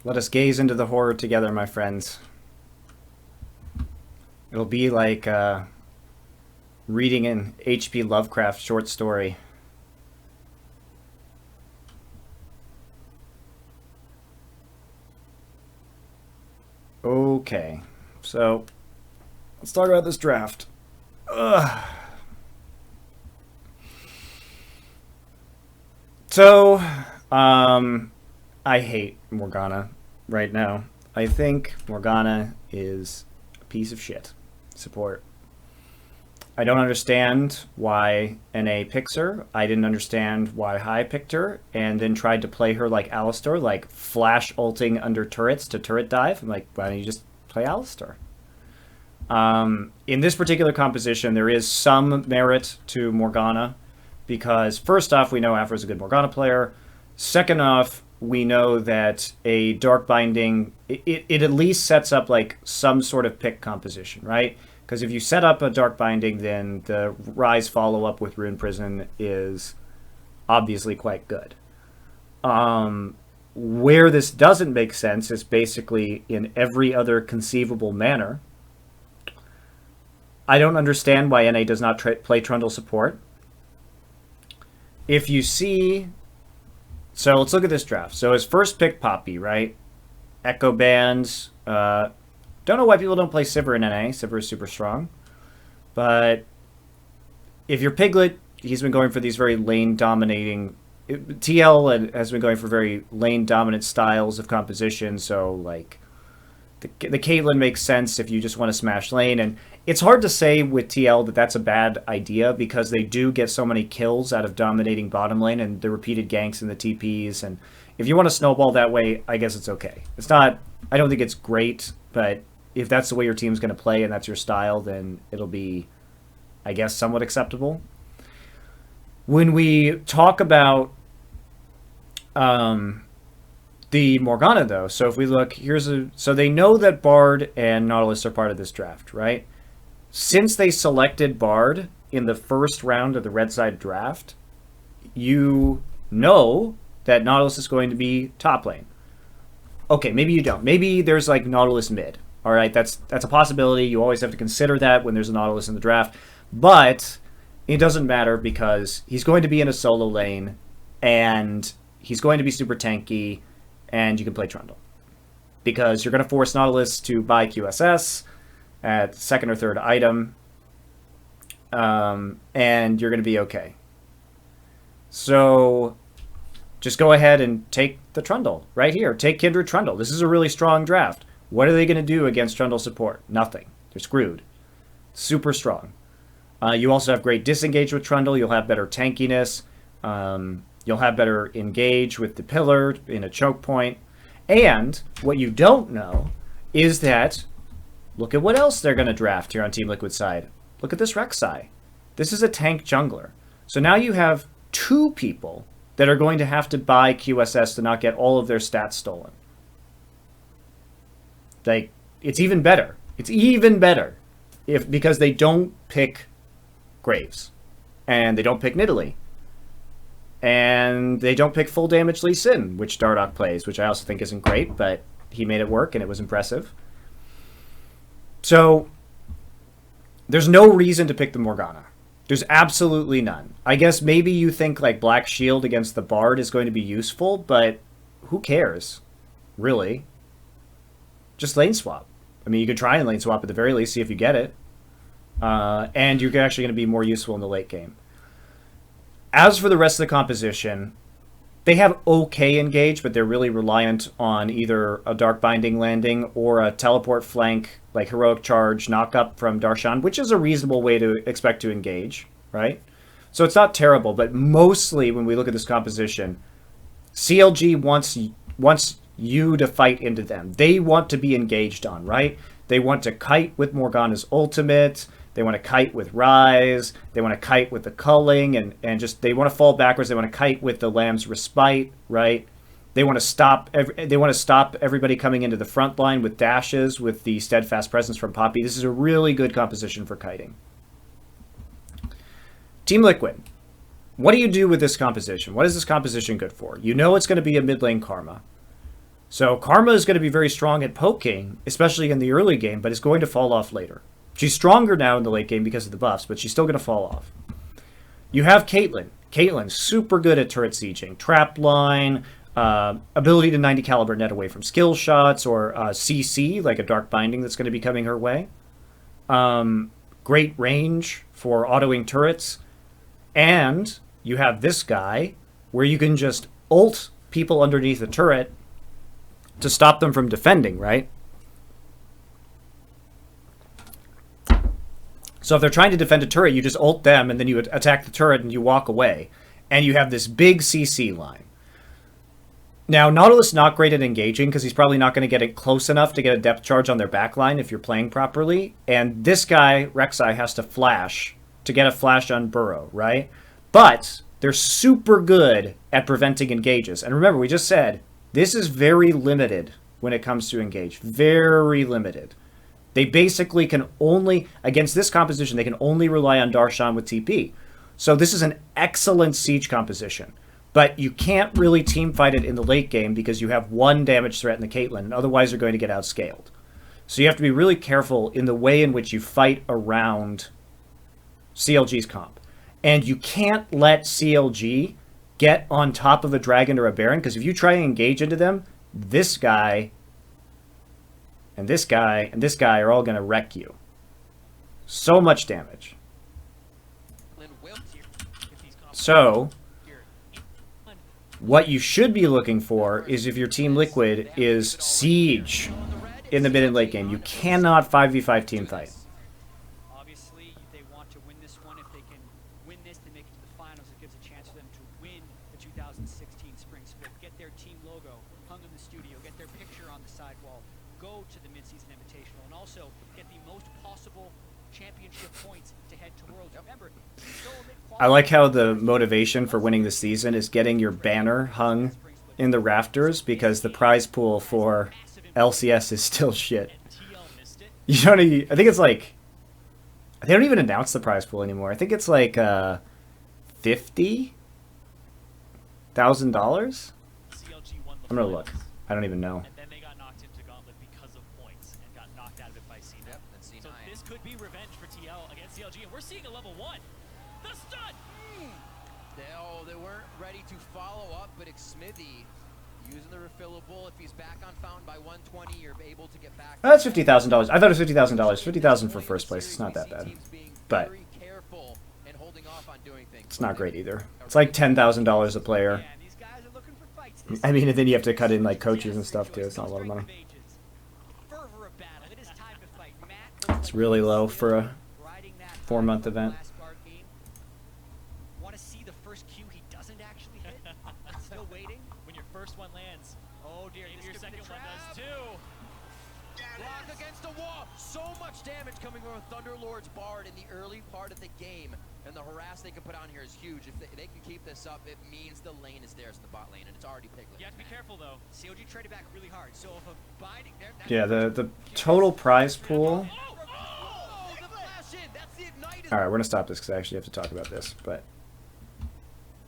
Let us gaze into the horror together, my friends. It'll be like reading an H.P. Lovecraft short story. Okay, so let's talk about this draft. Ugh. So, I hate Morgana right now. I think Morgana is a piece of shit. Support. I don't understand why NA picks her. I didn't understand why High picked her and then tried to play her like Alistar, like flash ulting under turrets to turret dive. I'm like, why don't you just play Alistar? In this particular composition, there is some merit to Morgana because first off, we know Afro's a good Morgana player. Second off, we know that a Dark Binding, it at least sets up like some sort of pick composition, right? Because if you set up a Dark Binding, then the Rise follow-up with Rune Prison is obviously quite good. Where this doesn't make sense is basically in every other conceivable manner. I don't understand why NA does not play Trundle support. If you see... So let's look at this draft. So his first pick, Poppy, right? Echo Bands. Don't know why people don't play Sivir in NA. Sivir is super strong. But if you're Piglet, he's been going for these very lane-dominating... TL has been going for very lane-dominant styles of composition. So, like, the Caitlyn makes sense if you just want to smash lane. And it's hard to say with TL that that's a bad idea because they do get so many kills out of dominating bottom lane and the repeated ganks and the TPs. And if you want to snowball that way, I guess it's okay. It's not... I don't think it's great, but if that's the way your team's going to play and that's your style, then it'll be, I guess, somewhat acceptable. When we talk about the Morgana, though, so if we look, so they know that Bard and Nautilus are part of this draft, right? Since they selected Bard in the first round of the red side draft, you know that Nautilus is going to be top lane. Okay, maybe you don't. Maybe there's like Nautilus mid. All right, that's a possibility. You always have to consider that when there's a Nautilus in the draft. But it doesn't matter because he's going to be in a solo lane and he's going to be super tanky and you can play Trundle. Because you're going to force Nautilus to buy QSS at second or third item and you're going to be okay. So just go ahead and take the Trundle right here. Take Kindred Trundle. This is a really strong draft. What are they going to do against Trundle support? Nothing. They're screwed. Super strong. You also have great disengage with Trundle. You'll have better tankiness. You'll have better engage with the pillar in a choke point. And what you don't know is that, look at what else they're going to draft here on Team Liquid side. Look at this Rek'Sai. This is a tank jungler. So now you have two people that are going to have to buy QSS to not get all of their stats stolen. Like, it's even better. It's even better because they don't pick Graves. And they don't pick Nidalee. And they don't pick full damage Lee Sin, which Dardoch plays, which I also think isn't great, but he made it work and it was impressive. So, there's no reason to pick the Morgana. There's absolutely none. I guess maybe you think like Black Shield against the Bard is going to be useful, but who cares? Really? Just lane swap. I mean, you could try and lane swap at the very least, see if you get it. And you're actually going to be more useful in the late game. As for the rest of the composition, they have okay engage, but they're really reliant on either a Dark Binding landing or a teleport flank, like Heroic Charge, knock up from Darshan, which is a reasonable way to expect to engage, right? So it's not terrible, but mostly when we look at this composition, CLG wants you to fight into them. They want to be engaged on, right? They want to kite with Morgana's ultimate. They want to kite with Rise. They want to kite with the culling and just they want to fall backwards. They want to kite with the Lamb's Respite, right? They want to stop everybody coming into the front line with dashes with the Steadfast Presence from Poppy. This is a really good composition for kiting. Team Liquid. What do you do with this composition? What is this composition good for? You know it's going to be a mid lane Karma. So Karma is going to be very strong at poking, especially in the early game, but is going to fall off later. She's stronger now in the late game because of the buffs, but she's still going to fall off. You have Caitlyn. Caitlyn's super good at turret sieging. Trap line, ability to 90 caliber net away from skill shots, or CC, like a Dark Binding that's going to be coming her way. Great range for autoing turrets. And you have this guy where you can just ult people underneath the turret to stop them from defending, right? So if they're trying to defend a turret, you just ult them, and then you attack the turret and you walk away. And you have this big CC line. Now, Nautilus not great at engaging because he's probably not going to get it close enough to get a depth charge on their backline if you're playing properly. And this guy, Rek'Sai, has to flash to get a flash on Burrow, right? But they're super good at preventing engages. And remember, we just said, this is very limited when it comes to engage. Very limited. They basically can only, against this composition, they can only rely on Darshan with TP. So this is an excellent siege composition. But you can't really team fight it in the late game because you have one damage threat in the Caitlyn, and otherwise you're going to get outscaled. So you have to be really careful in the way in which you fight around CLG's comp. And you can't let CLG get on top of a dragon or a baron, because if you try and engage into them, this guy and this guy and this guy are all going to wreck you. So much damage. So what you should be looking for is, if your Team Liquid is siege in the mid and late game, you cannot 5v5 team fight. Obviously, they want to win this one. If they can win this to make it to the finals, it gives a chance for them to win the 2016 Spring Split. Get their team logo hung in the studio, get their picture on the sidewall, go to the Mid-Season Invitational, and also get the most possible championship points to head to Worlds. Remember, I like how the motivation for winning the season is getting your banner hung in the rafters, because the prize pool for LCS is still shit. You know what I mean? I think it's like, they don't even announce the prize pool anymore. I think it's like $50,000. I'm gonna look. I don't even know. And then they got knocked into Gauntlet because of points and got knocked out of it by C9. Yep, so this could be revenge for TL against CLG, and we're seeing a level 1. The stun! They weren't ready to follow up, but Xmithy using the refillable. If he's back on Fountain by 120, you're able to get back. That's $50,000. I thought it was $50,000. $50,000 for first place. It's not that bad, but it's not great either. It's like $10,000 a player. I mean, and then you have to cut in like coaches and stuff too. It's not a lot of money. It's really low for a 4-month event. Want to see the first Q he doesn't actually hit? Still waiting? When your first one lands. Oh dear, Maybe your second one does too. Block against the wall. So much damage coming from Thunderlord's Bard in the early part of the game. And the harass they can put on here is huge. If they can keep this up, it means the lane is theirs in the bot lane, and it's already Piglet. You have to be careful though. CLG traded back really hard, so if a binding there... Yeah, the total prize pool... Alright, we're going to stop this because I actually have to talk about this, but...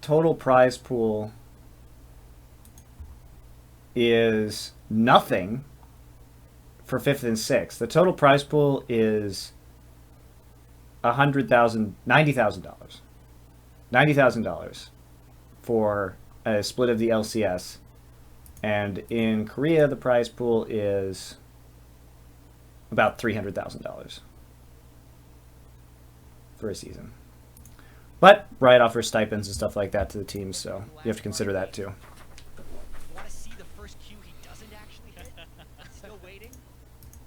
Total prize pool is nothing for 5th and 6th. The total prize pool is $90,000. $90,000 for a split of the LCS. And in Korea, the prize pool is about $300,000 for a season. But Riot offers stipends and stuff like that to the teams, so you have to consider that too. Want to see the first Q he doesn't actually hit? Still waiting?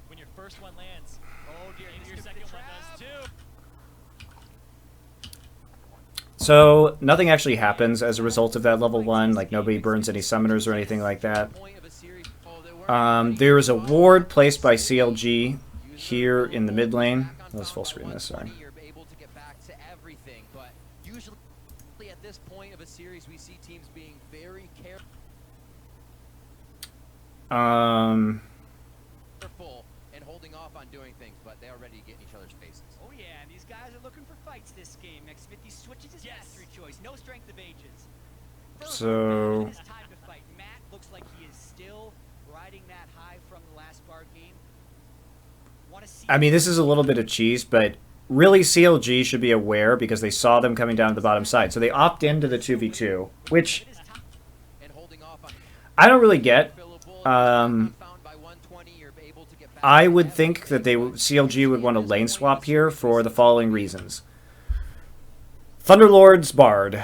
When your first one lands. Oh dear, maybe your second one does too. So nothing actually happens as a result of that level 1, like nobody burns any summoners or anything like that. There is a ward placed by CLG here in the mid lane. Let's full screen this, sorry. At this point of a series, we see teams being very careful and holding off on doing things, but they are ready to get in each other's faces. Oh yeah, and these guys are looking for fights this game. Xmithy switches his mastery choice. No strength of ages. So It's time to fight. Matt looks like he is still riding that high from the last bar game. Want to see I mean, this is a little bit of cheese, but really CLG should be aware because they saw them coming down to the bottom side. So they opt into the 2v2, which it is tough. And holding off on I don't really get. fillable, Um, found by 120, you're able to get back I to would that. think that CLG would want to lane swap here for the following reasons. Thunderlord's Bard.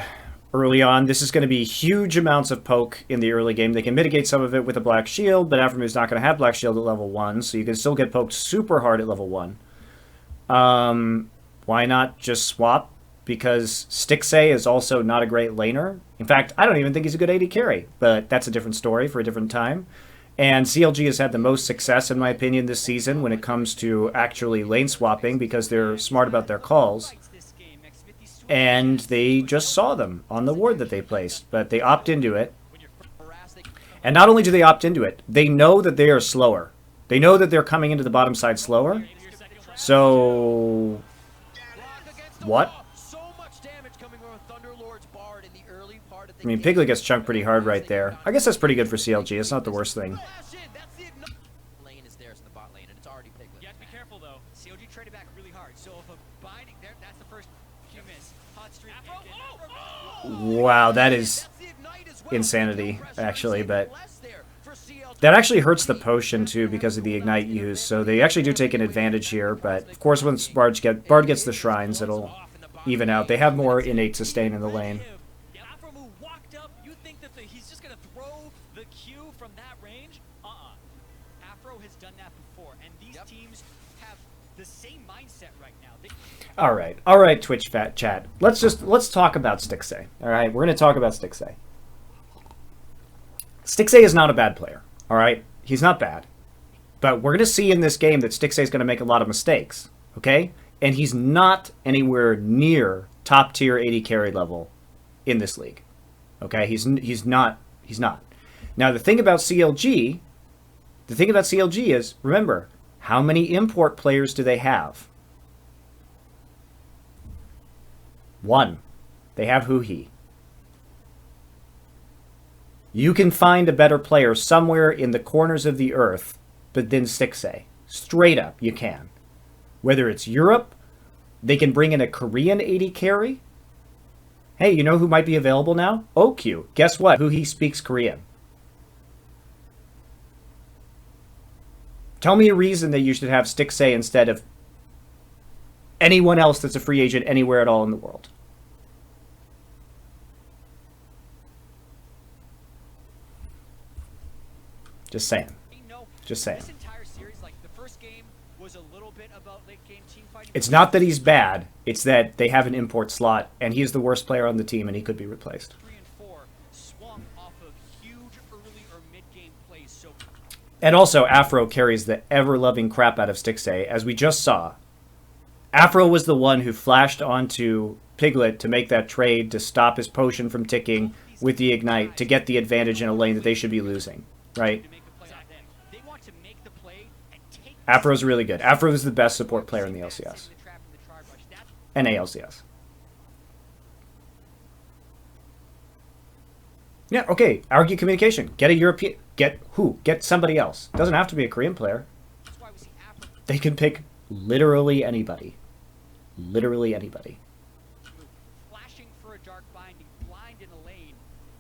Early on, this is going to be huge amounts of poke in the early game. They can mitigate some of it with a Black Shield, but Aframu's not going to have Black Shield at level 1, so you can still get poked super hard at level 1. Why not just swap? Because Stixxay is also not a great laner. In fact, I don't even think he's a good AD carry, but that's a different story for a different time. And CLG has had the most success, in my opinion, this season when it comes to actually lane swapping because they're smart about their calls. Fights this game. Xmithie swings And they just saw them on the ward that they placed, but they opt into it. Harass, they can come And not only do they opt into it, they know that they are slower. They know that they're coming into the bottom side slower. So, block against the what? wall. So much damage coming from Thunderlord's Bard in the early part of the I mean, game. Piglet gets chunked pretty hard right there. I guess that's pretty good for CLG. It's not the worst thing. Flash in, that's the ignite. Lane is theirs in the bot lane, and it's already Piglet. You have to be careful, though. CLG traded back really hard. So if a binding there, that's the first few miss. Hot streak. Afro, ended. Wow, that is That's the ignite as well. insanity, No pressure, actually, saving but less there for CLG. that actually hurts the potion too because of the ignite use. So they actually do take an advantage here, but of course once Bard gets the shrines, it'll even out. They have more innate sustain in the lane. Yeah, Aframu walked up. You think that he's just going to throw the Q from that range? Afro has done that before, and these Yep. teams have the same mindset right now. They, All right, Twitch fat chat. Let's talk about Stixxay. All right, we're gonna talk about Stixxay. Stixxay is not a bad player. All right, he's not bad, but we're gonna see in this game that Stixxay is gonna make a lot of mistakes. Okay, and he's not anywhere near top tier 80 carry level in this league. Okay, he's not. Now the thing about CLG is, remember, how many import players do they have? One. They have Huhi. You can find a better player somewhere in the corners of the earth, but then Stixxay. Straight up, you can. Whether it's Europe, they can bring in a Korean 80 carry. Hey, you know who might be available now? OQ. Guess what? Huhi speaks Korean. Tell me a reason that you should have Stixxay instead of anyone else that's a free agent anywhere at all in the world. Just saying. know, Just saying. This entire series, like the first game, was a little bit about late game team fighting. It's not that he's bad. It's that they have an import slot, and he is the worst player on the team, and he could be replaced. 3 and 4 swung off of huge early or mid game plays. So And also, Afro carries the ever-loving crap out of Stixxay, as we just saw. Afro was the one who flashed onto Piglet to make that trade to stop his potion from ticking with the Ignite to get the advantage in a lane that they should be losing, right? to make the play on them, they want to make the play and take Afro's really good. Afro is the best support player in the LCS. the trap and the try rush. That's And ALCS. Yeah, okay. Argue communication. Get a European... Get who? Get somebody else. Doesn't have to be a Korean player. why we see Afro They can pick literally anybody. Literally anybody. move, flashing for a dark binding, blind in a lane,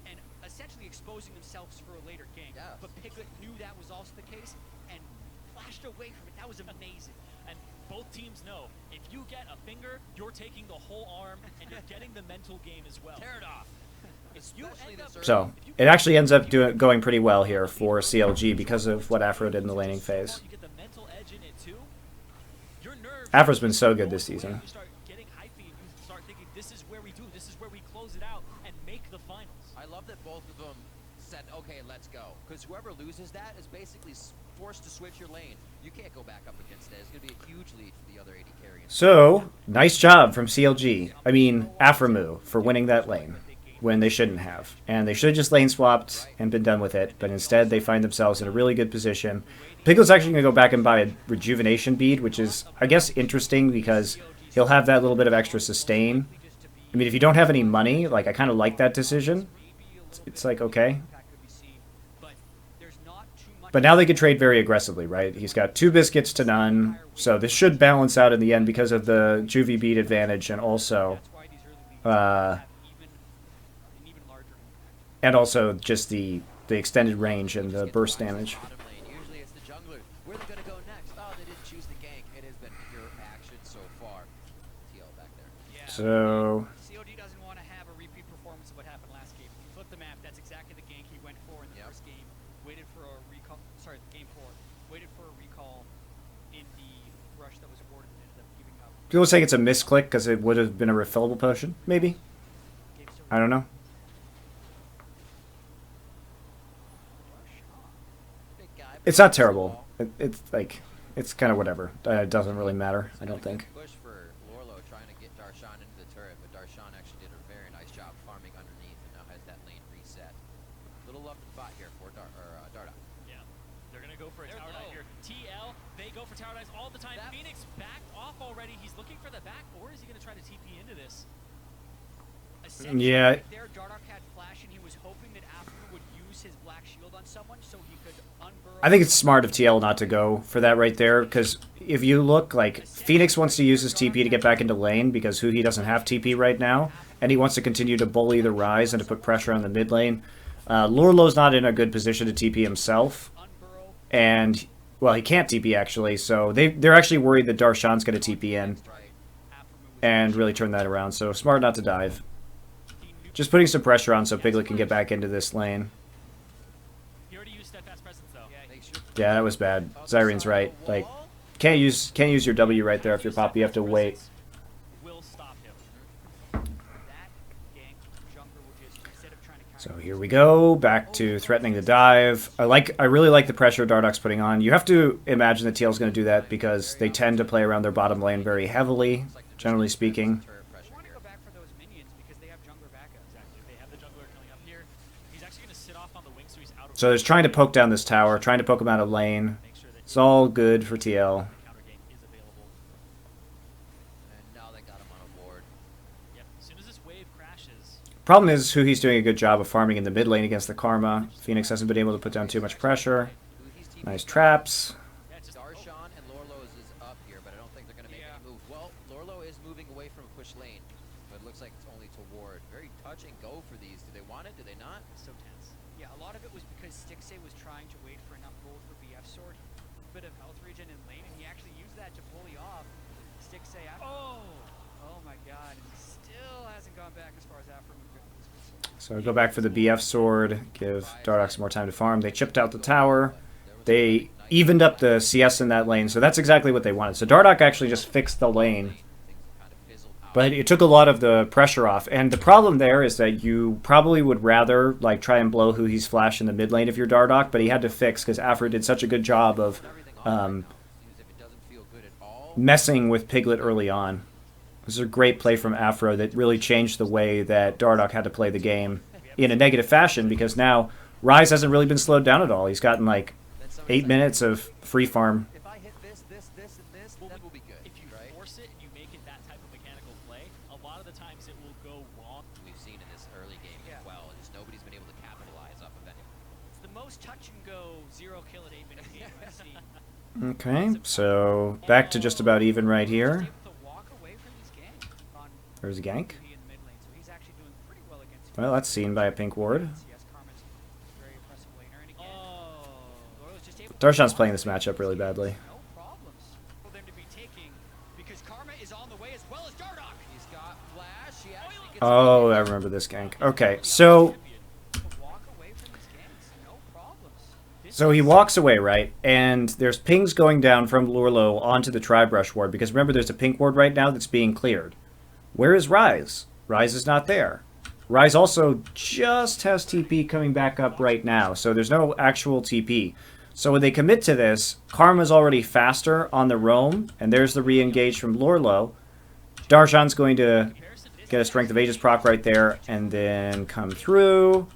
and essentially exposing themselves for a later game. Yes. But Piglet knew that was also the case and flashed away from it. That was amazing. And both teams know if you get a finger, you're taking the whole arm and you're getting the mental game as well. Tear it off. You Especially end up- this early. So, it actually ends up going pretty well here for CLG because of what Afro did in the laning phase. You get the mental edge in it too. Your nerves Afro's been so good this season. You start getting hypey and you start thinking this is where we do, this is where we close it out and make the finals. I love that both of them said, okay, let's go. Because whoever loses that is basically forced to switch your lane. You can't go back up against it. It's going to be a huge lead for the other AD carry. So, nice job from CLG. I mean, Aframu for winning that lane when they shouldn't have. And they should have just lane swapped and been done with it, but instead they find themselves in a really good position. Piglet's actually going to go back and buy a rejuvenation bead, which is, I guess, interesting because he'll have that little bit of extra sustain. I mean, if you don't have any money, like, I kind of like that decision. It's like, okay. Impact could be seen, but there's not too much But now they can trade very aggressively, right? He's got 2 biscuits to none, so this should balance out in the end because of the juvie beat advantage and also just the extended range and the burst damage. Usually it's the jungler. Where are they going to go next? Oh, they didn't choose the gank. It has been pure action so far. TL back there. Yeah. So COD doesn't want to have a repeat performance of what happened last game. He flipped the map. That's exactly the gank he went for in the first game. Waited for a recall. Sorry, game 4. Waited for a recall in the rush that was awarded and ended up giving up. people saying it's a misclick because it would have been a refillable potion, maybe. I don't know. It's not terrible. It's like, it's kind of whatever. It doesn't really matter, I don't think. Push for Lorlo trying to get Darshan into the turret, but Darshan actually did a very nice job farming underneath and now has that lane reset. Little love to the bot here for Darda. Yeah, they're gonna go for a tower dive here. TL, they go for tower dives all the time. Phoenix backed off already. He's looking for the back, or is he gonna try to TP into this? Yeah. There, Dardoch had flash, and he was hoping that Afro would use his black shield on someone so he could unburrow. I think it's smart of TL not to go for that right there, because if you look, like, Phoenix wants to use his TP to get back into lane, because he doesn't have TP right now, and he wants to continue to bully the Ryze and to put pressure on the mid lane. Lurlo's not in a good position to TP himself, and, well, he can't TP, actually, so they're actually worried that Darshan's going to TP in and really turn that around, so smart not to dive. Just putting some pressure on so Piglet can get back into this lane. He already used steadfast presence though. Yeah, that was bad. Zyrene's right. Like, can't use your W right there if you're Pop. You have to wait. Will stop him. So here we go, back to threatening the dive. I really like the pressure Dardoch's putting on. You have to imagine that TL's going to do that because they tend to play around their bottom lane very heavily, generally speaking. So there's trying to poke down this tower, trying to poke him out of lane. It's all good for TL. Problem is, he's doing a good job of farming in the mid lane against the Karma. Phoenix hasn't been able to put down too much pressure. Nice traps. Darshan and Lorlo is up here, but I don't think they're going to make any move. Well, Lorlo is moving away from a push lane, but it looks like it's only to ward. Very touch and go for these. Do they want it? Do they not? So tense. Yeah, a lot of it was because Stixay was trying to wait for enough gold for BF Sword. A bit of health regen in lane, and he actually used that to bully off Stixay after. Oh my god, and he still hasn't gone back as far as Afro movement. So go back for the BF sword, give Dardoch some more time to farm. They chipped out the tower. They evened up the CS in that lane, so that's exactly what they wanted. So Dardoch actually just fixed the lane, but it took a lot of the pressure off. And the problem there is that you probably would rather like try and blow who he's flash in the mid lane if you're Dardoch, but he had to fix because Afro did such a good job of messing with Piglet early on. This is a great play from Afro that really changed the way that Dardoch had to play the game in a negative fashion, because now Ryze hasn't really been slowed down at all. He's gotten like 8 minutes of free farm. If I hit this, and this, then we'll be good. If you force it and you make it that type of mechanical play, a lot of the times it will go wrong. We've seen in this early game as well, just nobody's been able to capitalize off of it. It's the most touch and go 0 kill at 8 minute game I've seen. Okay, so back to just about even right here. There's a gank. Well, that's seen by a pink ward. Darshan's playing this matchup really badly. Oh, I remember this gank. Okay, so he walks away, right? And there's pings going down from Lurlo onto the Tribrush ward, because remember there's a pink ward right now that's being cleared. Where is Ryze? Ryze is not there. Ryze also just has TP coming back up right now, so there's no actual TP. So when they commit to this, Karma's already faster on the roam, and there's the re-engage from Lurlo. Darshan's going to get a Strength of Aegis proc right there, and then come through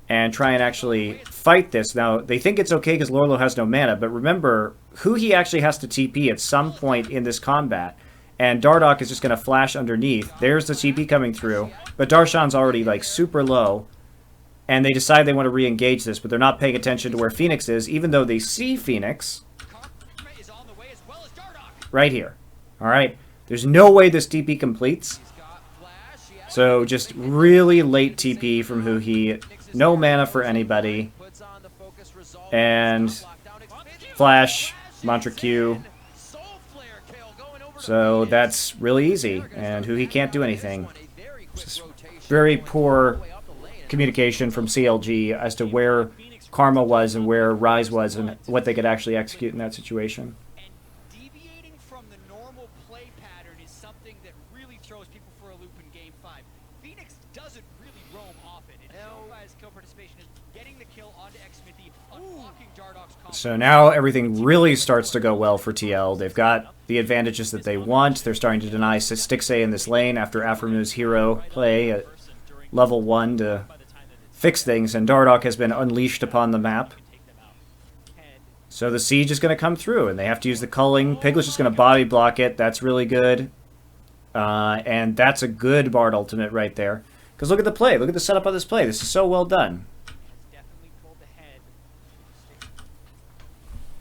and try and actually fight this. Now, they think it's okay because Lurlo has no mana, but remember, who he actually has to TP at some point in this combat. And Dardoch is just going to flash underneath. There's the TP coming through. But Darshan's already, like, super low. and they decide they want to re-engage this, but they're not paying attention to where Phoenix is, even though they see Phoenix Is on the way as well as Dardoch. right here. All right? There's no way this TP completes. So just really late TP from Huhi. No mana for anybody. And Flash, Mantra Q. So that's really easy. And Huhi can't do anything. Just very poor communication from CLG as to where Karma was and where Rise was and what they could actually execute in that situation. And deviating from the normal play pattern is something that really throws people for a loop in Game 5. Phoenix doesn't really roam often. It's shown by his kill participation is getting the kill onto Xmithy, unlocking Dardoch's combo. So now everything really starts to go well for TL. They've got the advantages that they want. They're starting to deny Stixxay in this lane after Aframu's hero play at level 1 to fix things, and Dardoch has been unleashed upon the map. So the siege is going to come through, and they have to use the culling. Piglet's just going to body block it. That's really good. And that's a good Bard ultimate right there. Because look at the play. Look at the setup of this play. This is so well done.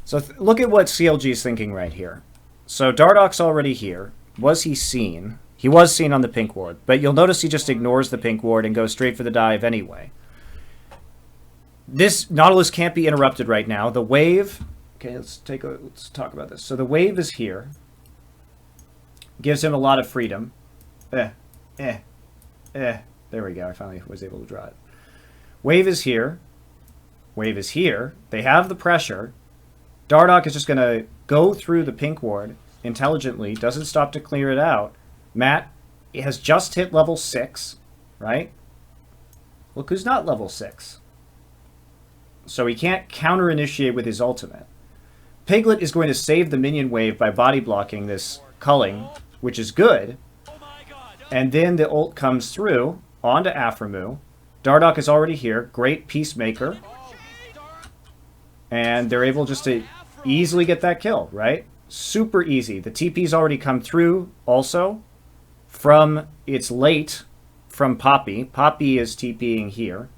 So look at what CLG is thinking right here. So Dardoch's already here. Was he seen? He was seen on the pink ward, but you'll notice he just ignores the pink ward and goes straight for the dive anyway. This Nautilus can't be interrupted right now. The wave... Okay, let's talk about this. So the wave is here. Gives him a lot of freedom. There we go. I finally was able to draw it. Wave is here. Wave is here. They have the pressure. Dardoch is just going to go through the pink ward intelligently. Doesn't stop to clear it out. Matt has just hit level 6, right? Look who's not level 6. So he can't counter-initiate with his ultimate. Piglet is going to save the minion wave by body blocking this culling, which is good. And then the ult comes through onto Aframu. Dardoch is already here. Great Peacemaker. And they're able just to easily get that kill, right? Super easy. The TP's already come through also from... It's late from Poppy. Poppy is TPing here.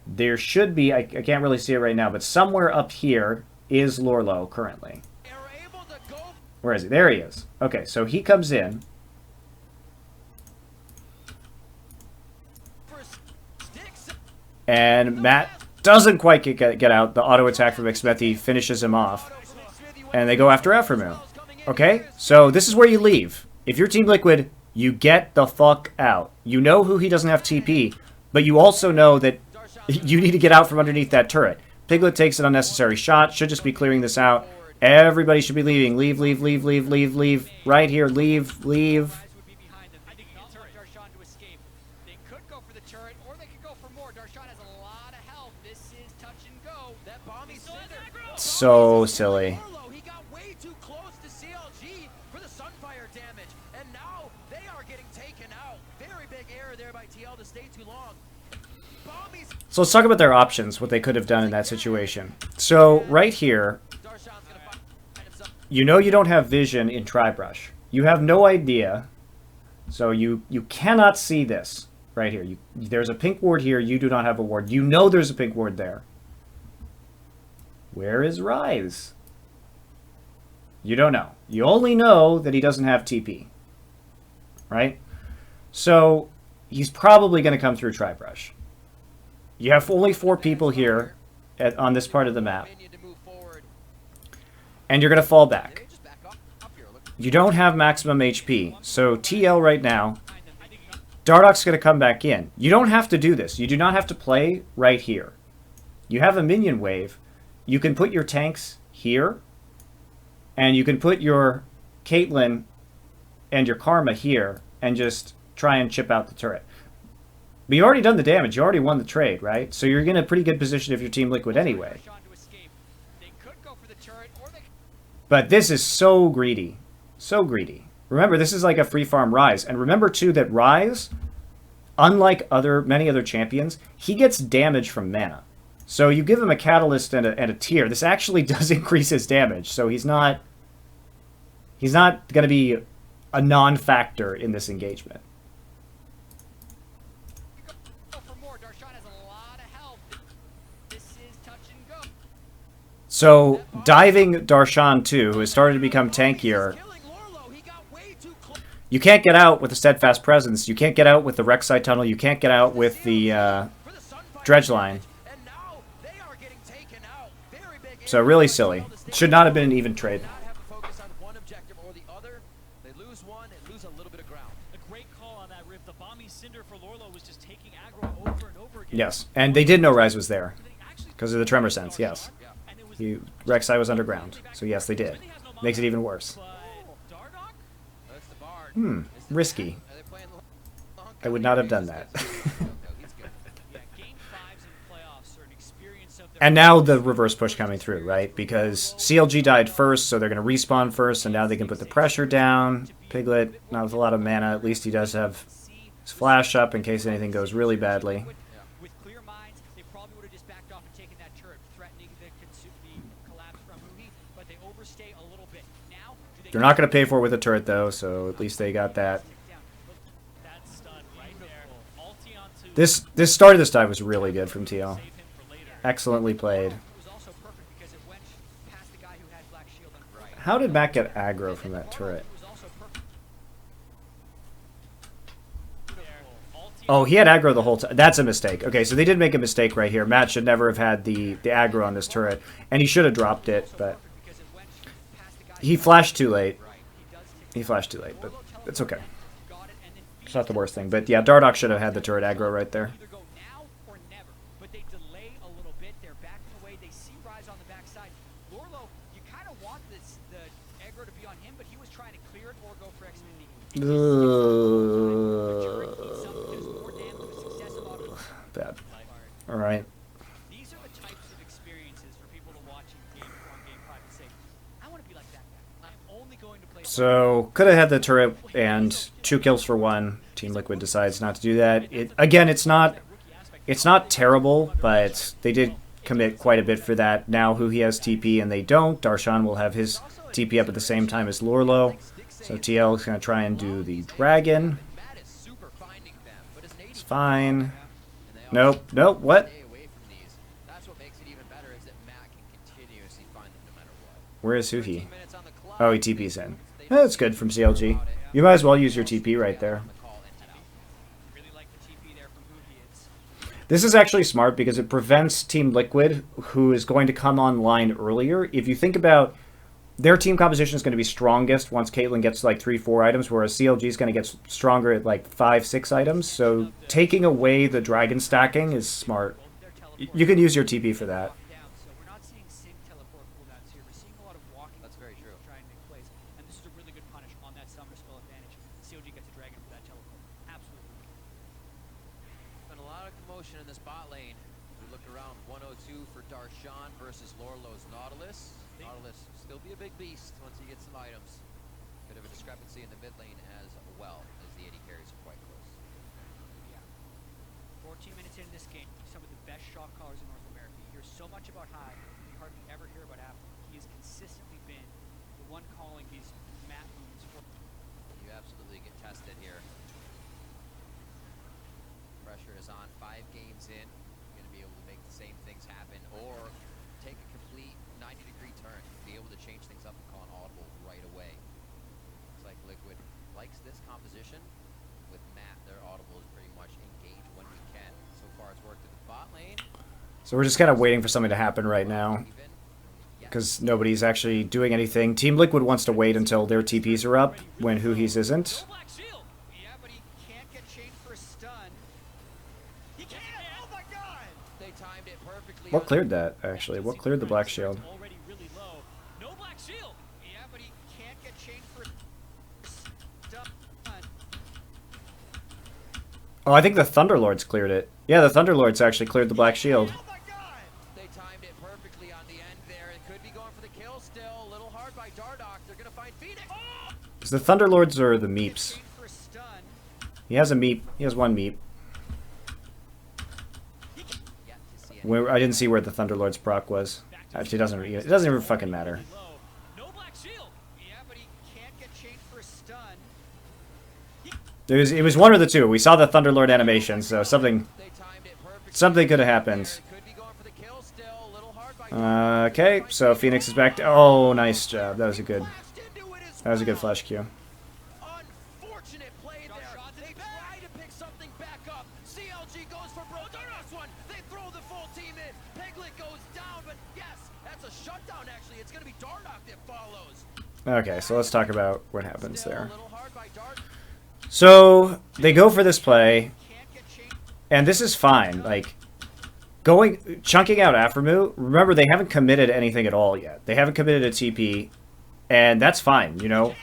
There should be, I can't really see it right now, but somewhere up here is Lorlo currently. Where is he? There he is. Okay, so he comes in. And Matt doesn't quite get out. The auto attack from Xmethy finishes him off. And they go after Aframu. Okay, so this is where you leave. If you're Team Liquid, you get the fuck out. You know who he doesn't have TP, but you also know that you need to get out from underneath that turret. Piglet takes an unnecessary shot. Should just be clearing this out. Everybody should be leaving. Leave, leave, leave, leave, leave, leave. Right here, leave, leave. So silly. He got way too close to CLG for the Sunfire damage, and now they are getting taken out. Very big error there by TL to stay too long. So let's talk about their options, what they could have done in that situation. So right here, you know you don't have vision in Tribrush. You have no idea. So you cannot see this right here. There's a pink ward here. You do not have a ward. You know there's a pink ward there. Where is Rise? You don't know. You only know that he doesn't have TP. Right? So he's probably going to come through Tribrush. You have only 4 people here on this part of the map. And you're going to fall back. You don't have maximum HP. So TL right now, Dardoch's going to come back in. You don't have to do this. You do not have to play right here. You have a minion wave. You can put your tanks here. And you can put your Caitlyn and your Karma here. And just try and chip out the turret. But you already done the damage. You already won the trade, right? So you're in a pretty good position if you're Team Liquid anyway. But this is so greedy. So greedy. Remember, this is like a free farm Rise. And remember, too, that Rise, unlike many other champions, he gets damage from mana. So you give him a Catalyst and a Tear. This actually does increase his damage. So he's not going to be a non-factor in this engagement. So, diving Darshan too, who has started to become tankier, you can't get out with the Steadfast Presence, you can't get out with the Rek'Sai Tunnel, you can't get out with the Dredge Line. So really silly. Should not have been an even trade. Yes, and they did know Rise was there because of the tremor sense. Yes, Rek'Sai was underground, so yes, they did. Makes it even worse. Risky. I would not have done that. And now the reverse push coming through, right? Because CLG died first, so they're going to respawn first, and now they can put the pressure down. Piglet, not with a lot of mana. At least he does have his flash up in case anything goes really badly. With clear minds, they probably would have just backed off and taken that turret, threatening the collapse from Muhi, but they overstay a little bit. Now, they're not going to pay for it with a turret, though, so at least they got that. This start of this dive was really good from TL. Excellently played. How did Matt get aggro from that turret? Oh, he had aggro the whole time. That's a mistake. Okay, so they did make a mistake right here. Matt should never have had the aggro on this turret. And he should have dropped it, but... he flashed too late. He flashed too late, but it's okay. It's not the worst thing. But yeah, Dardoch should have had the turret aggro right there. Bad. All right. These are the types of experiences for people to watch in Game 4 and Game 5 and say, I want to be like that guy. I'm only going to play... So, could have had the turret and 2 kills for 1. Team Liquid decides not to do that. Again, it's not terrible, but they did commit quite a bit for that. Now, who he has TP and they don't, Darshan will have his TP up at the same time as Lorlo. So TL is going to try and do the dragon. It's fine. Nope. Nope. What? Where is Suhi? Oh, he TP's in. That's good from CLG. You might as well use your TP right there. This is actually smart because it prevents Team Liquid, who is going to come online earlier. If you think about... their team composition is going to be strongest once Caitlyn gets like 3-4 items, whereas CLG is going to get stronger at like 5-6 items. So taking away the dragon stacking is smart. You can use your TP for that. That's very true. And this is a really good punish on that summoner spell advantage. CLG gets a dragon for that teleport. Absolutely. Been a lot of commotion in this bot lane. We look around 102 for Darshan versus Lorlo's Nautilus. Nautilus still be a big beast once he gets some items. Bit of a discrepancy in the mid lane as well, as the AD carries are quite close. Yeah. 14 minutes into this game, some of the best shot callers in North America. You hear so much about High, you hardly ever hear about Apple. He has consistently been the one calling these map moves for... You absolutely get tested here. Pressure is on. 5 games in. You're going to be able to make the same things happen, or take a complete 90-degree turn, be able to change things up and call an audible right away. Looks like Liquid likes this composition. With Matt, their audible is pretty much engage when we can. So far it's worked in the bot lane. So we're just kind of waiting for something to happen right now, because nobody's actually doing anything. Team Liquid wants to wait until their TPs are up, when Huhi's isn't. Yeah, but he can't get chained for a stun. He can! Oh my god! They timed it perfectly. What cleared that, actually? What cleared the black shield? Already really low. No black shield. Yeah, but he can't get chained for a stun. Oh, I think the Thunderlords cleared it. Yeah, the Thunderlords actually cleared the black shield. Oh my god! They timed it perfectly on the end there. It could be going for the kill still. A little hard by Dardoch. They're going to find Phoenix. Oh! Is the Thunderlords or the Meeps? Chained for a stun. He has a Meep. He has one Meep. Yet to see Where I didn't see where the Thunderlord's proc was. Actually, it doesn't even fucking matter. No black shield. Yeah, but he can't get chained for a stun. It was one or the two. We saw the Thunderlord animation, so something They timed it perfectly. could have happened. It could be going for the kill still. A little hard by Okay, so Phoenix is back. Oh, nice job. That was a good flash Q. Unfortunate play there. They try to pick something back up. CLG goes for broke on this one. They throw the full team in. Piglet goes down, but yes, that's a shutdown actually. It's going to be Dardoch that follows. Okay, so let's talk about what happens there. So they go for this play, and this is fine. Like, chunking out Aphromoo, remember, they haven't committed anything at all yet. They haven't committed a TP, and that's fine, you know?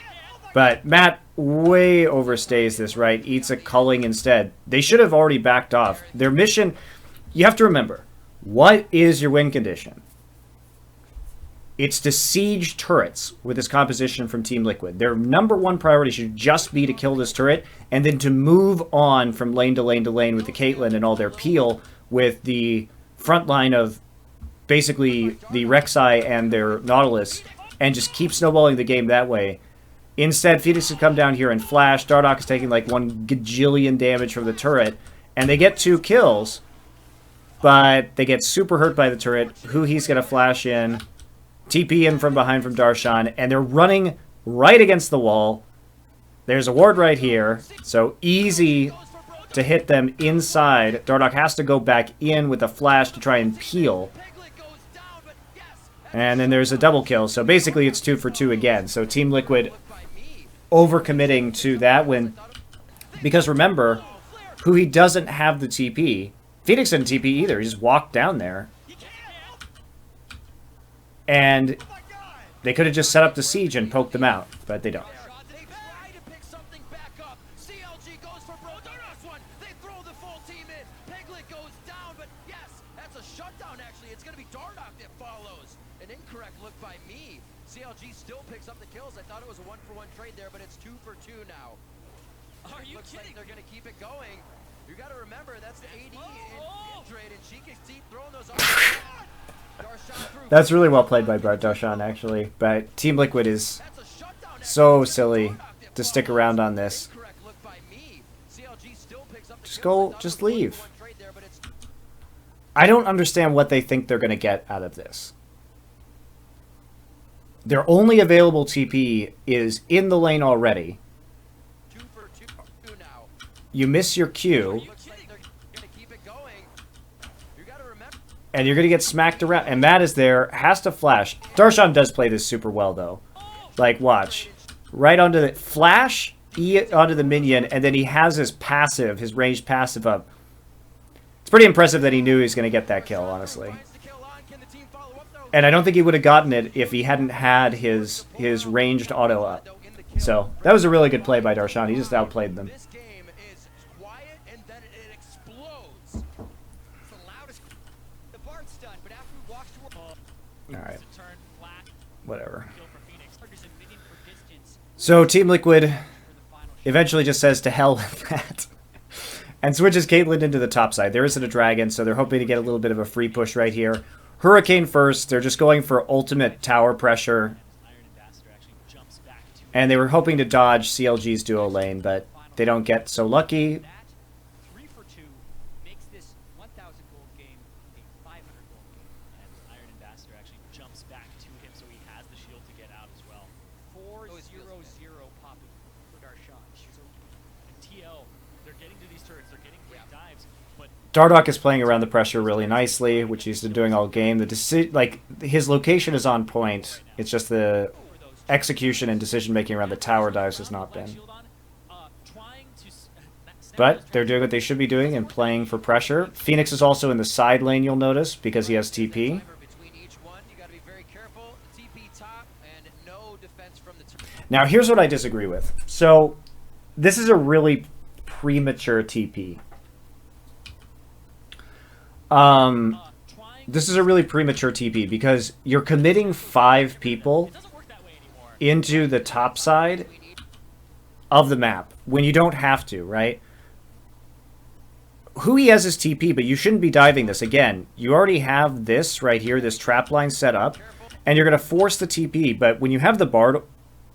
But Matt way overstays this, right? Eats a culling instead. They should have already backed off. Their mission, you have to remember, what is your win condition? It's to siege turrets with this composition from Team Liquid. Their #1 priority should just be to kill this turret, and then to move on from lane to lane to lane with the Caitlyn and all their peel with the front line of basically the Rek'Sai and their Nautilus, and just keep snowballing the game that way. Instead, Phoenix has come down here and flash. Dardoch is taking like 1 gajillion damage from the turret, and they get 2 kills, but they get super hurt by the turret. Who he's going to flash in, TP in from behind from Darshan, and they're running right against the wall. There's a ward right here, so easy to hit them inside. Dardoch has to go back in with a flash to try and peel. And then there's a double kill, so basically it's 2 for 2 again. So Team Liquid overcommitting to that win. Because remember, who he doesn't have the TP. Phoenix didn't TP either, he just walked down there. And they could have just set up the siege and poked them out, but they don't. CLG still picks up the kills. I thought it was a 1-for-1 trade there, but it's 2 for 2 now. Are you kidding? Like they're going to keep it going. You got to remember, that's the AD in trade, and she can keep throwing those That's really well played by Bart Darshan, actually. But Team Liquid is so silly to stick around on this. Just leave. I don't understand what they think they're going to get out of this. Their only available TP is in the lane already. You miss your Q. And you're going to get smacked around. And Matt is there, has to flash. Darshan does play this super well, though. Like, watch. Right onto the... Flash, E onto the minion, and then he has his passive, his ranged passive up. It's pretty impressive that he knew he was going to get that kill, honestly. And I don't think he would have gotten it if he hadn't had his ranged auto up. So, that was a really good play by Darshan. He just outplayed them. Alright. Whatever. So, Team Liquid eventually just says to hell with that. And switches Caitlyn into the top side. There isn't a dragon, so they're hoping to get a little bit of a free push right here. Hurricane first. They're just going for ultimate tower pressure. And they were hoping to dodge CLG's duo lane, but they don't get so lucky. Dardoch is playing around the pressure really nicely, which he's been doing all game. His location is on point. It's just the execution and decision-making around the tower dives has not been. But they're doing what they should be doing and playing for pressure. Phoenix is also in the side lane, you'll notice, because he has TP. Now, here's what I disagree with. So, this is a really premature TP. This is a really premature TP because you're committing 5 people into the top side of the map when you don't have to, right? Who he has is TP, but you shouldn't be diving this. Again, you already have this right here, this trap line set up, and you're going to force the TP, but when you have the Bard...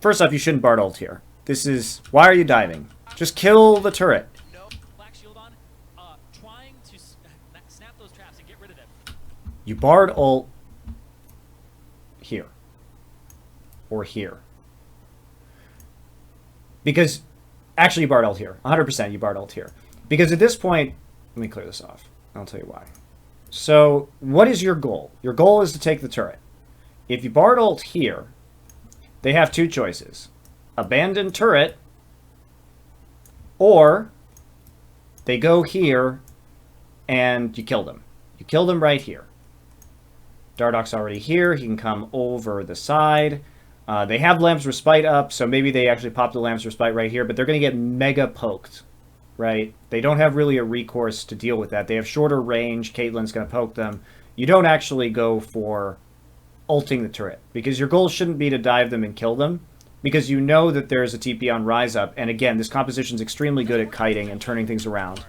First off, you shouldn't Bard ult here. This is... Why are you diving? Just kill the turret. You Bard ult or here. Because, actually you Bard ult here. 100% you Bard ult here. Because at this point, let me clear this off. I'll tell you why. So, what is your goal? Your goal is to take the turret. If you Bard ult here, they have two choices. Abandon turret, or they go here and you kill them. You kill them right here. Dardoch's already here. He can come over the side. They have Lamb's Respite up, so maybe they actually pop the Lamb's Respite right here, but they're going to get mega poked, right? They don't have really a recourse to deal with that. They have shorter range. Caitlyn's going to poke them. You don't actually go for ulting the turret, because your goal shouldn't be to dive them and kill them, because you know that there's a TP on Rise Up, and again, this composition's extremely good at kiting and turning things around.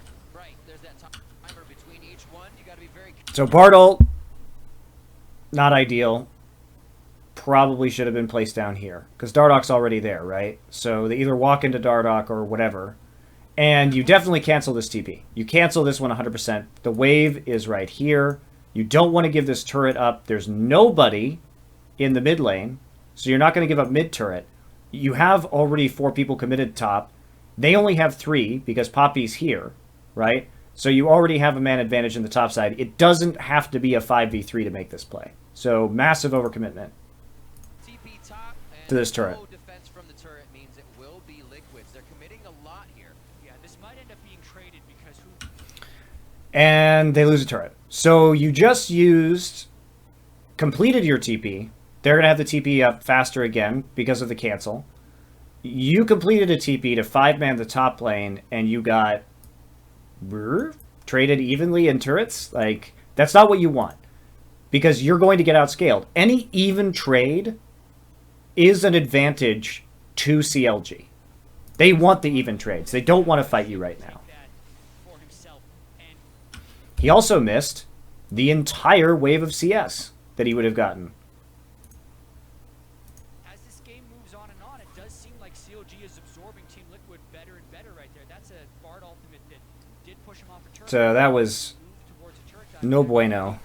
So Bard ult, not ideal. Probably should have been placed down here, because Dardoch's already there, right? So they either walk into Dardoch or whatever, and you definitely cancel this TP. You cancel this one 100%. The wave is right here. You don't want to give this turret up. There's nobody in the mid lane, so you're not going to give up mid turret. You have already 4 people committed top. They only have 3 because Poppy's here, right? So you already have a man advantage in the top side. It doesn't have to be a 5v3 to make this play. So massive overcommitment to this turret. Defense from the turret means it will be Liquids. They're committing a lot here. Yeah, this might end up being traded because who... And they lose a turret. So you just completed your TP. They're going to have the TP up faster again because of the cancel. You completed a TP to 5-man the top lane, and you got traded evenly in turrets. Like, that's not what you want, because you're going to get outscaled. Any even trade is an advantage to CLG. They want the even trades. They don't want to fight you right now. He also missed the entire wave of CS that he would have gotten. As this game moves on and on, it does seem like CLG is absorbing Team Liquid better and better right there. That's a Bard ultimate that did push him off a turret. So that was no bueno.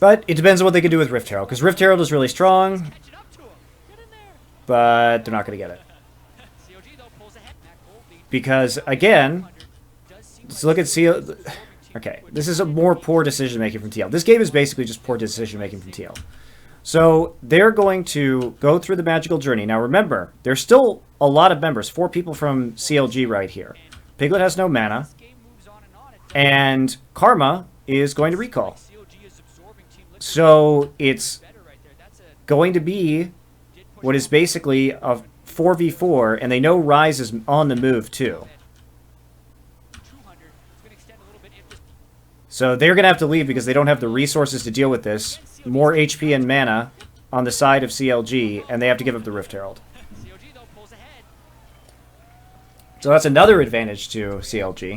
But it depends on what they can do with Rift Herald, because Rift Herald is really strong, but they're not going to get it. Because, again, let's look at CL. Okay, this is a more poor decision-making from TL. This game is basically just poor decision-making from TL. So they're going to go through the magical journey. Now remember, there's still a lot of members, 4 people from CLG right here. Piglet has no mana, and Karma is going to recall. So it's going to be what is basically a 4v4, and they know Rise is on the move too. So they're going to have to leave because they don't have the resources to deal with this. More HP and mana on the side of CLG, and they have to give up the Rift Herald. So that's another advantage to CLG.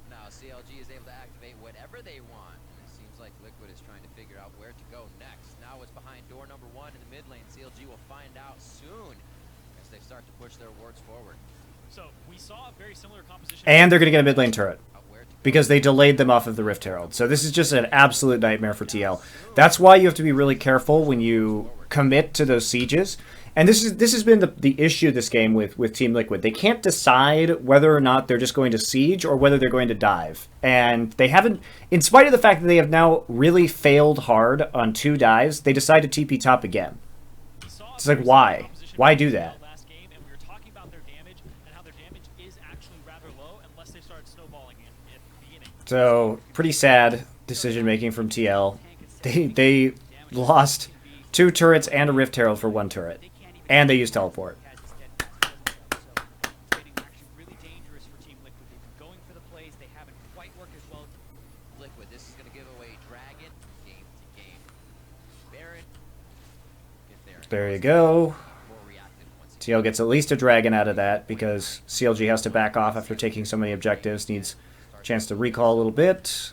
Now CLG is able to activate whatever they want, and it seems like Liquid is trying to figure out where to go next. Now it's behind door number 1 in the mid lane. CLG will find out soon as they start to push their wards forward. So we saw a very similar composition. And they're going to get a mid lane turret, because they delayed them off of the Rift Herald. So this is just an absolute nightmare for TL. That's why you have to be really careful when you commit to those sieges. And this has been the issue this game with Team Liquid. They can't decide whether or not they're just going to siege or whether they're going to dive. And they haven't, in spite of the fact that they have now really failed hard on 2 dives, they decide to TP top again. It's like, why? Why do that? So, pretty sad decision-making from TL. They lost 2 turrets and a Rift Herald for 1 turret. And they used teleport. Liquid, this is going to give away Dragon game to game. Baron, get there. There you go. TL gets at least a Dragon out of that, because CLG has to back off after taking so many objectives. Needs a chance to recall a little bit.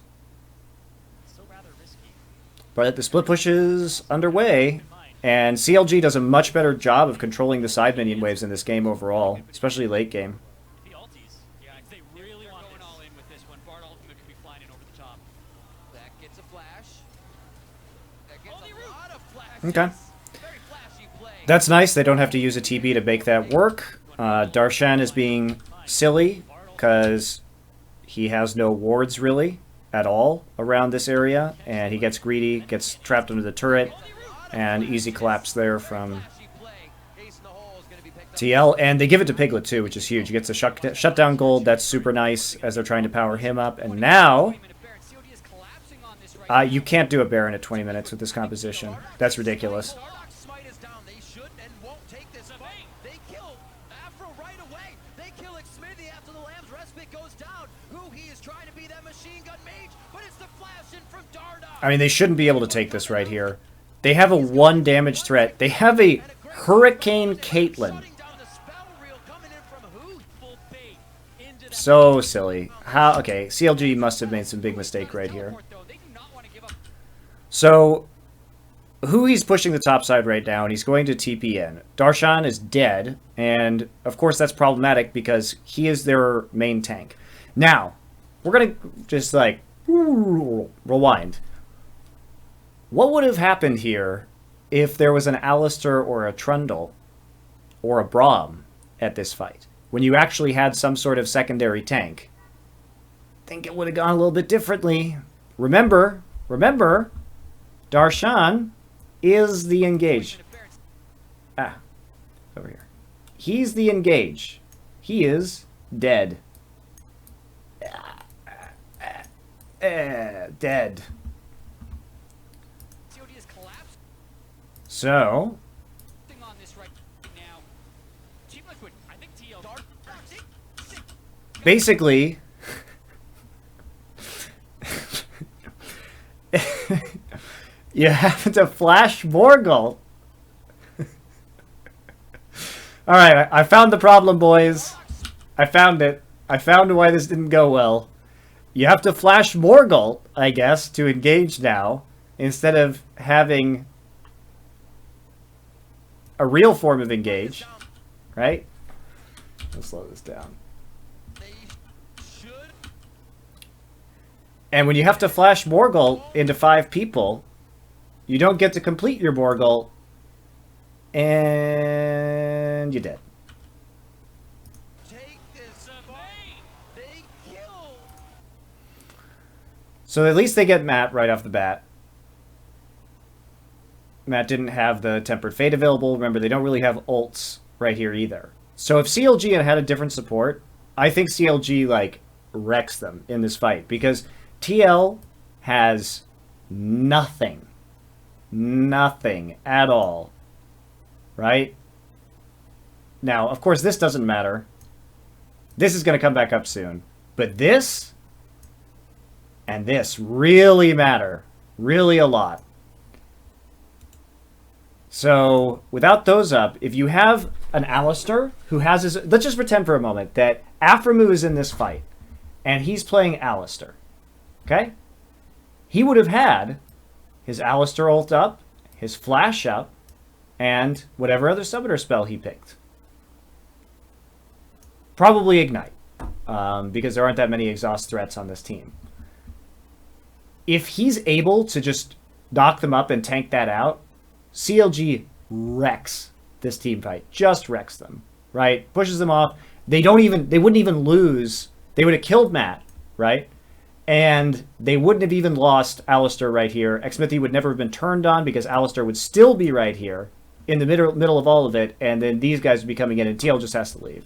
But the split push is underway, and CLG does a much better job of controlling the side minion waves in this game overall, especially late game. Okay. That's nice. They don't have to use a TB to make that work. Darshan is being silly because he has no wards really at all around this area, and he gets greedy, gets trapped under the turret, and easy collapse there from TL. And they give it to Piglet too, which is huge. He gets a shutdown gold. That's super nice as they're trying to power him up. And now you can't do a Baron at 20 minutes with this composition. That's ridiculous. I mean, they shouldn't be able to take this right here. They have a 1 damage threat. They have a Hurricane Caitlyn. So silly. How? Okay, CLG must have made some big mistake right here. So, who he's pushing the top side right now, and he's going to TP in. Darshan is dead, and of course that's problematic because he is their main tank. Now, we're going to just like rewind. What would have happened here if there was an Alistar or a Trundle or a Braum at this fight? When you actually had some sort of secondary tank? I think it would have gone a little bit differently. Remember, Darshan is the engage. Over here. He's the engage. He is dead. Dead. So, basically, you have to flash Morgul. Alright, I found the problem, boys. I found it. I found why this didn't go well. You have to flash Morgul, I guess, to engage now, instead of having a real form of engage, right? Let's slow this down. And when you have to flash Morgul into 5 people, you don't get to complete your Morgul, and you're dead. So at least they get Matt right off the bat. Matt didn't have the Tempered Fate available. Remember, they don't really have ults right here either. So if CLG had had a different support, I think CLG, like, wrecks them in this fight. Because TL has nothing. Nothing at all. Right? Now, of course, this doesn't matter. This is going to come back up soon. But this and this really matter. Really a lot. So, without those up, if you have an Alistar who has his... Let's just pretend for a moment that Aphromoo is in this fight, and he's playing Alistar. Okay? He would have had his Alistar ult up, his flash up, and whatever other summoner spell he picked. Probably Ignite, because there aren't that many exhaust threats on this team. If he's able to just knock them up and tank that out, CLG wrecks this team fight. Just wrecks them, right? Pushes them off. They wouldn't even lose. They would have killed Matt, right? And they wouldn't have even lost Alistar right here. Xmithy would never have been turned on because Alistar would still be right here in the middle of all of it, and then these guys would be coming in, and TL just has to leave.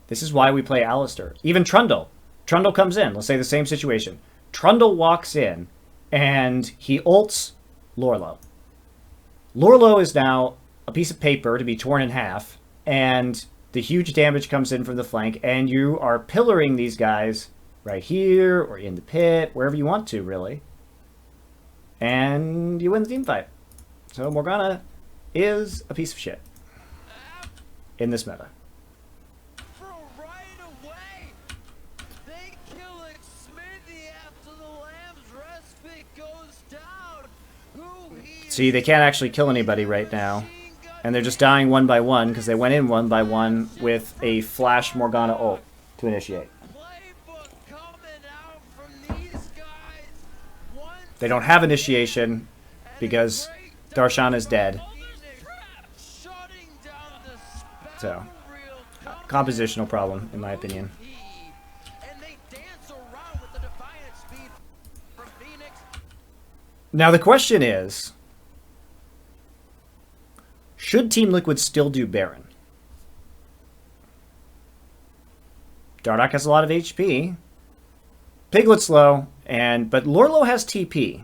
This is why we play Alistar. Even Trundle. Trundle comes in. Let's say the same situation. Trundle walks in, and he ults Lorlo. Lorlo is now a piece of paper to be torn in half, and the huge damage comes in from the flank, and you are pillaring these guys right here, or in the pit, wherever you want to, really. And you win the team fight. So Morgana is a piece of shit in this meta. See, they can't actually kill anybody right now. And they're just dying one by one because they went in one by one with a flash Morgana ult to initiate. They don't have initiation because Darshan is dead. Shutting down the So, real compositional problem, in my opinion. and they dance around with the defiant speed from Phoenix. Now the question is, should Team Liquid still do Baron? Dardoch has a lot of HP. Piglet's low, but Lorlo has TP.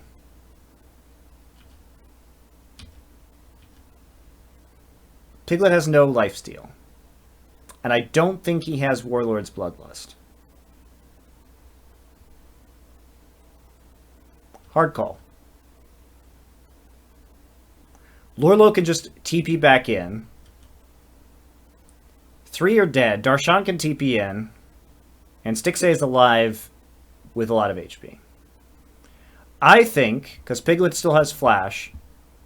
Piglet has no lifesteal. And I don't think he has Warlord's Bloodlust. Hard call. Lorlo can just TP back in. 3 are dead. Darshan can TP in. And Stixxay is alive with a lot of HP. I think, because Piglet still has Flash,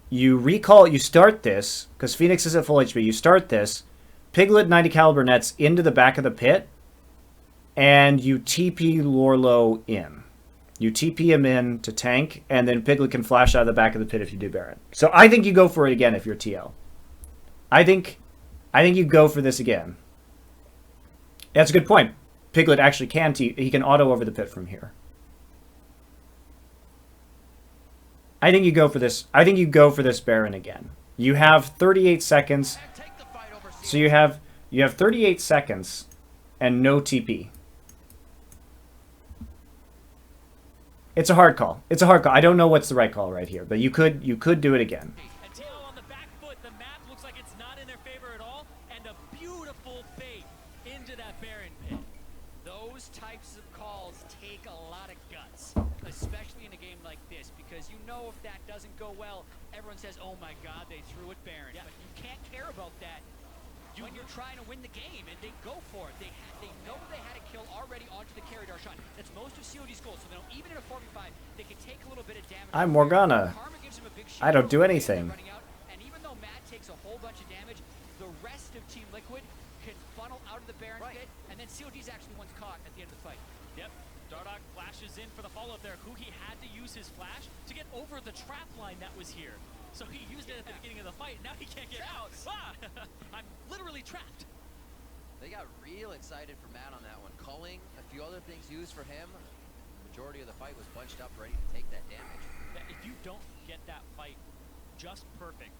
you start this, because Phoenix is at full HP, you start this, Piglet 90 caliber nets into the back of the pit, and you TP Lorlo in. You TP him in to tank, and then Piglet can flash out of the back of the pit if you do Baron. So I think you go for it again if you're TL. I think you go for this again. That's a good point. Piglet actually can he can auto over the pit from here. I think you go for this. I think you go for this Baron again. You have 38 seconds. So you have 38 seconds and no TP. It's a hard call. It's a hard call. I don't know what's the right call right here, but you could do it again. And TL on the back foot, the map looks like it's not in their favor at all, and a beautiful bait into that Baron pit. Those types of calls take a lot of guts, especially in a game like this, because you know if that doesn't go well, everyone says, oh my god, they threw it Baron. Yeah. But you can't care about that when you're trying to win the game, and they go for it. They know they had a kill already onto the carry Darshan. That's most of CLG's goals, so they know even in a 4v5, they can take a little bit of damage. I'm Morgana. Karma gives him a big I don't do shield, anything. running out, and even though Matt takes a whole bunch of damage, the rest of Team Liquid can funnel out of the Baron pit, and then CLG's actually the one's caught at the end of the fight. Yep, Dardoch flashes in for the follow-up there. He had to use his flash to get over the trap line that was here. So he used it at the beginning of the fight, now he can't get out. Ah, I'm literally trapped. They got real excited for Matt on that one. Culling, a few other things used for him. The majority of the fight was bunched up, ready to take that damage. If you don't get that fight just perfect,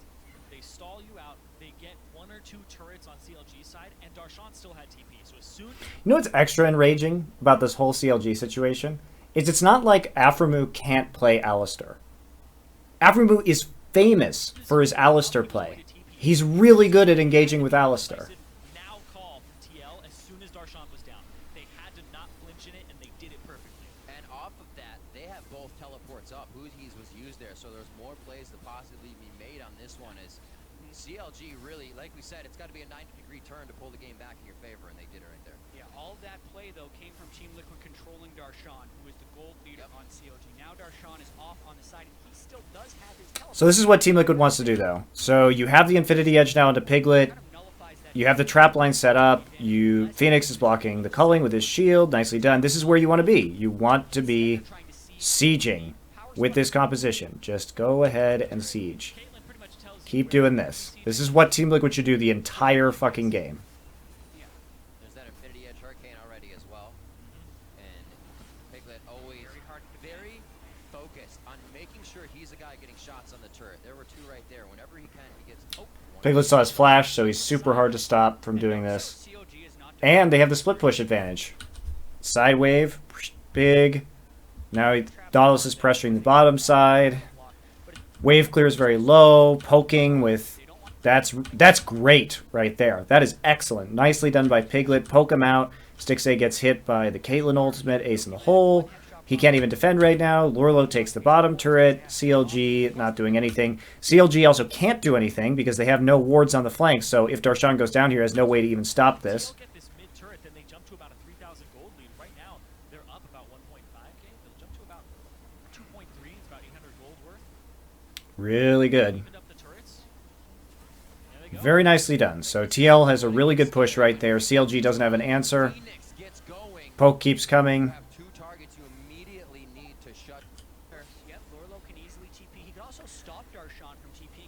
they stall you out, they get 1 or 2 turrets on CLG side, and Darshan still had TP. So as soon... You know what's extra enraging about this whole CLG situation? Is it's not like Aframu can't play Alistar. Aframu is famous for his Alistar play. He's really good at engaging with Alistar. Now call from TL as soon as Darshan was down. They had to not flinch in it, and they did it perfectly. And off of that, they have both teleports up. Hooties was used there, so there's more plays to possibly be made on this one. As CLG really, like we said, it's got to be a 90-degree turn to pull the game back in your favor, and they did it right there. Yeah, all of that play, though, came from Team Liquid controlling Darshan, who is the gold leader on CLG. Now Darshan is off on the side, and he still does have his teleport. So this is what Team Liquid wants to do, though. So you have the Infinity Edge now into Piglet. You have the trap line set up. Phoenix is blocking the culling with his shield. Nicely done. This is where you want to be. You want to be sieging with this composition. Just go ahead and siege. Keep doing this. This is what Team Liquid should do the entire fucking game. Yeah. There's that Infinity Edge Hurricane already as well. And Piglet always very focused on making sure he's a guy getting shots on the turret. There were 2 right there. Whenever he can, he gets... Oh, Piglet still has flash, so he's super hard to stop from doing this. And they have the split push advantage. Side wave, big. Now Nautilus is pressuring the bottom side. Wave clear is very low. Poking with... That's great right there. That is excellent. Nicely done by Piglet. Poke him out. Stixxay gets hit by the Caitlyn ultimate. Ace in the hole. He can't even defend right now. Lorlo takes the bottom turret. CLG not doing anything. CLG also can't do anything because they have no wards on the flank. So if Darshan goes down here, he has no way to even stop this. Get this mid turret, then they jump to about a 3,000 gold lead. Right now, they're up about 1.5k. They'll jump to about 2.3. It's about 800 gold worth. Really good. Evened up the turrets. There they go. Very nicely done. So TL has a really good push right there. CLG doesn't have an answer. Phoenix gets going. Poke keeps coming. You have 2 targets you immediately need to shut. Yep, Lorlo can easily TP. He can also stop Darshan from TPing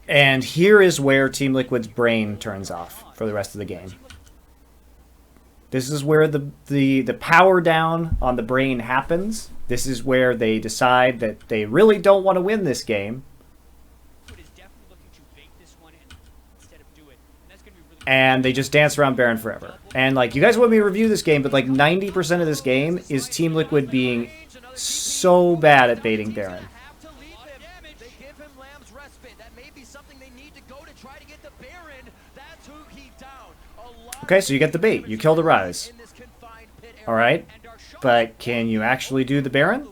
And here is where Team Liquid's brain turns off for the rest of the game. This is where the power down on the brain happens. This is where they decide that they really don't want to win this game. And they just dance around Baron forever. And, like, you guys want me to review this game, but, like, 90% of this game is Team Liquid being so bad at baiting Baron. Okay, so you get the bait. You kill the Rise. Alright, but can you actually do the Baron?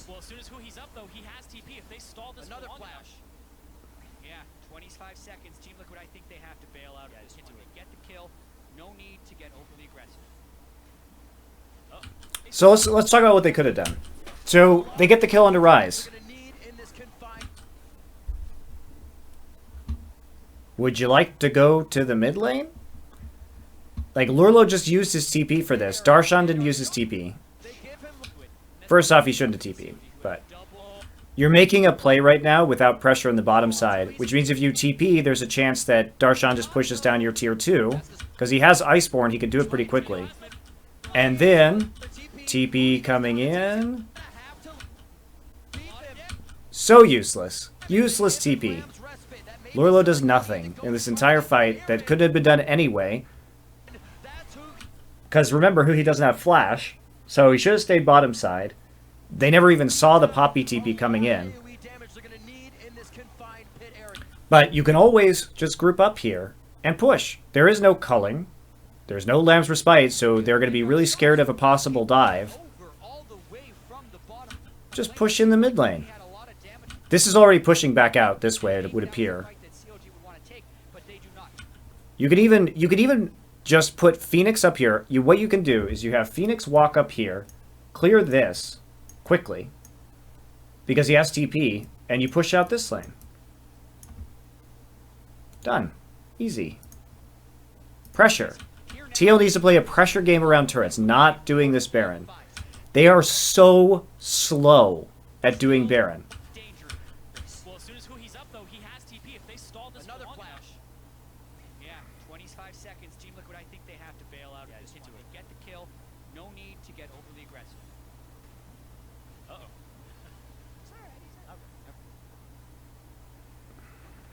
Well, as soon as he's up, though, he has TP. If they stall this Another for long flash. Yeah, 25 seconds. Team Liquid, I think they have to bail out. Yeah, just They do it. get the kill. No need to get overly aggressive. So let's talk about what they could have done. So they get the kill onto Rise. Would you like to go to the mid lane? Like, Lurlo just used his TP for this. Darshan didn't use his TP. First off, he shouldn't have TP, but you're making a play right now without pressure on the bottom side, which means if you TP, there's a chance that Darshan just pushes down your tier 2, because he has Iceborne, he can do it pretty quickly. And then, TP coming in. So useless. Useless TP. Lurlo does nothing in this entire fight that could have been done anyway. Because remember who he doesn't have Flash, so he should have stayed bottom side. They never even saw the Poppy TP coming in. But you can always just group up here and push. There is no culling. There's no Lamb's Respite, so they're going to be really scared of a possible dive. Just push in the mid lane. This is already pushing back out this way, it would appear. You could even just put Phoenix up here. What you can do is you have Phoenix walk up here, clear this quickly, because he has TP, and you push out this lane. Done. Easy. Pressure. TL needs to play a pressure game around turrets, not doing this Baron. They are so slow at doing Baron. Well, as soon as he's up, though, he has TP. If they stall this Another for long flash. enough, Yeah, 25 seconds. Team Liquid, I think they have to bail out. Yeah, This just one. do it. They get the kill. No need to get overly aggressive.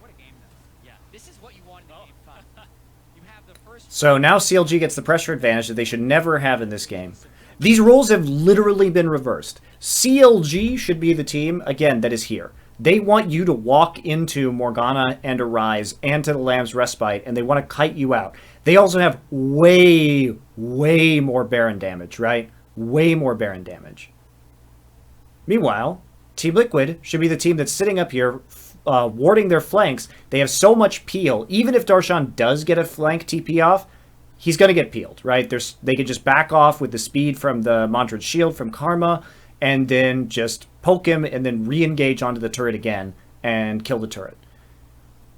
What a game, though. yeah. This is what you want in the game 5. You have the first. So now CLG gets the pressure advantage that they should never have in this game. These roles have literally been reversed. CLG should be the team, again, that is here. They want you to walk into Morgana and Arise and to the Lamb's Respite, and they want to kite you out. They also have way, way more Baron damage, right? Way more Baron damage. Meanwhile, Team Liquid should be the team that's sitting up here warding their flanks. They have so much peel. Even if Darshan does get a flank TP off, he's going to get peeled, right? They could just back off with the speed from the Mantrid Shield from Karma, and then just poke him and then re-engage onto the turret again and kill the turret.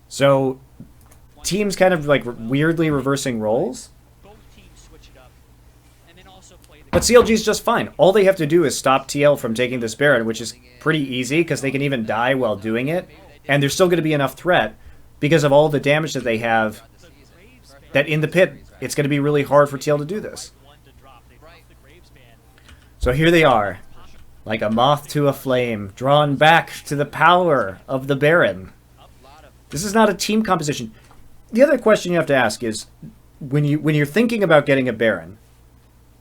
So teams kind of like weirdly reversing roles. Both teams switch it up. And then also play the But CLG's just fine. All they have to do is stop TL from taking this Baron, which is pretty easy because they can even die while doing it. And there's still going to be enough threat because of all the damage that they have, that in the pit, it's going to be really hard for TL to do this. one to drop. They dropped the Graves ban. So here they are, like a moth to a flame, drawn back to the power of the Baron. This is not a team composition. The other question you have to ask is, when you're thinking about getting a Baron,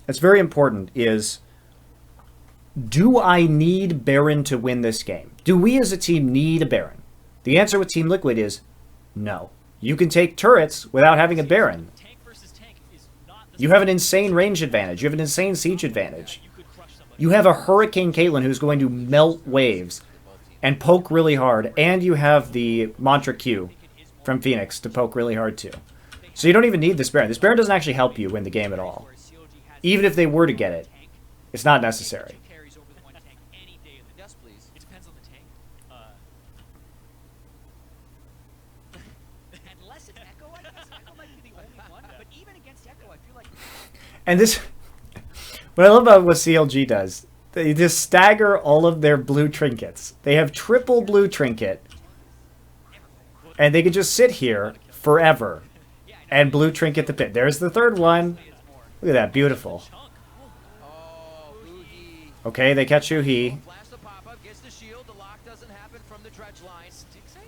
it's very important, is, do I need Baron to win this game? Do we as a team need a Baron? The answer with Team Liquid is no. You can take turrets without having a Baron. Tank versus tank is not the You have an insane range advantage. You have an insane siege advantage. you could crush somebody. You have a Hurricane Caitlyn who's going to melt waves and poke really hard. And you have the Mantra Q from Phoenix to poke really hard too. So you don't even need this Baron. This Baron doesn't actually help you win the game at all. where CLG has Even if they were to get it, it's not necessary. two carries over the one tank any day of the Yes, please. It depends on the tank. Unless it's Echo, I guess Echo might be the only one. But even And this, what I love about what CLG does, they just stagger all of their blue trinkets. They have triple blue trinket, and they can just sit here forever and blue trinket the pit. There's the third one. Look at that, beautiful. Oh, Huhi. Okay, they catch Yuhi. Flash the pop-up, gets the shield. The lock doesn't happen from the dredge line. Stick safe?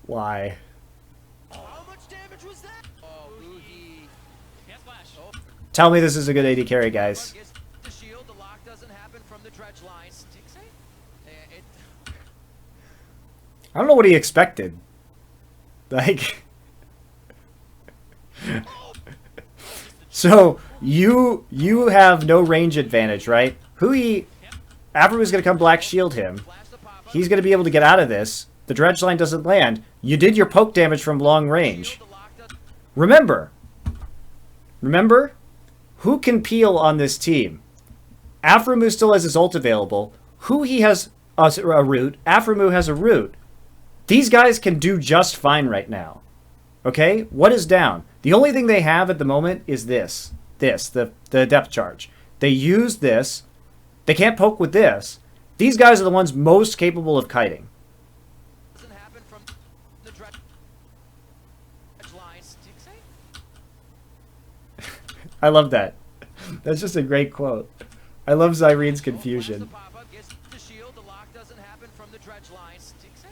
Why? How much damage was that? Oh, Huhi. Can't flash. Tell me this is a good AD carry, guys. Gets the shield. The lock doesn't happen from the dredge line. Stick safe? I don't know what he expected. Like, so you have no range advantage, right? Hui, Aphromu's gonna come black shield him. Flash the pop-up. He's gonna be able to get out of this. The dredge line doesn't land. You did your poke damage from long range. The lock doesn't. Remember, who can peel on this team? Aphromu still has his ult available. Hui has a root. Aphromu has a root. These guys can do just fine right now. Okay? What is down? The only thing they have at the moment is this. The depth charge. They use this. They can't poke with this. These guys are the ones most capable of kiting. Doesn't happen from the dredge line. Stick safe? I love that. That's just a great quote. I love Zyrene's confusion. Flash the pop-up, gets the shield. The lock doesn't happen from the dredge line. Stick safe?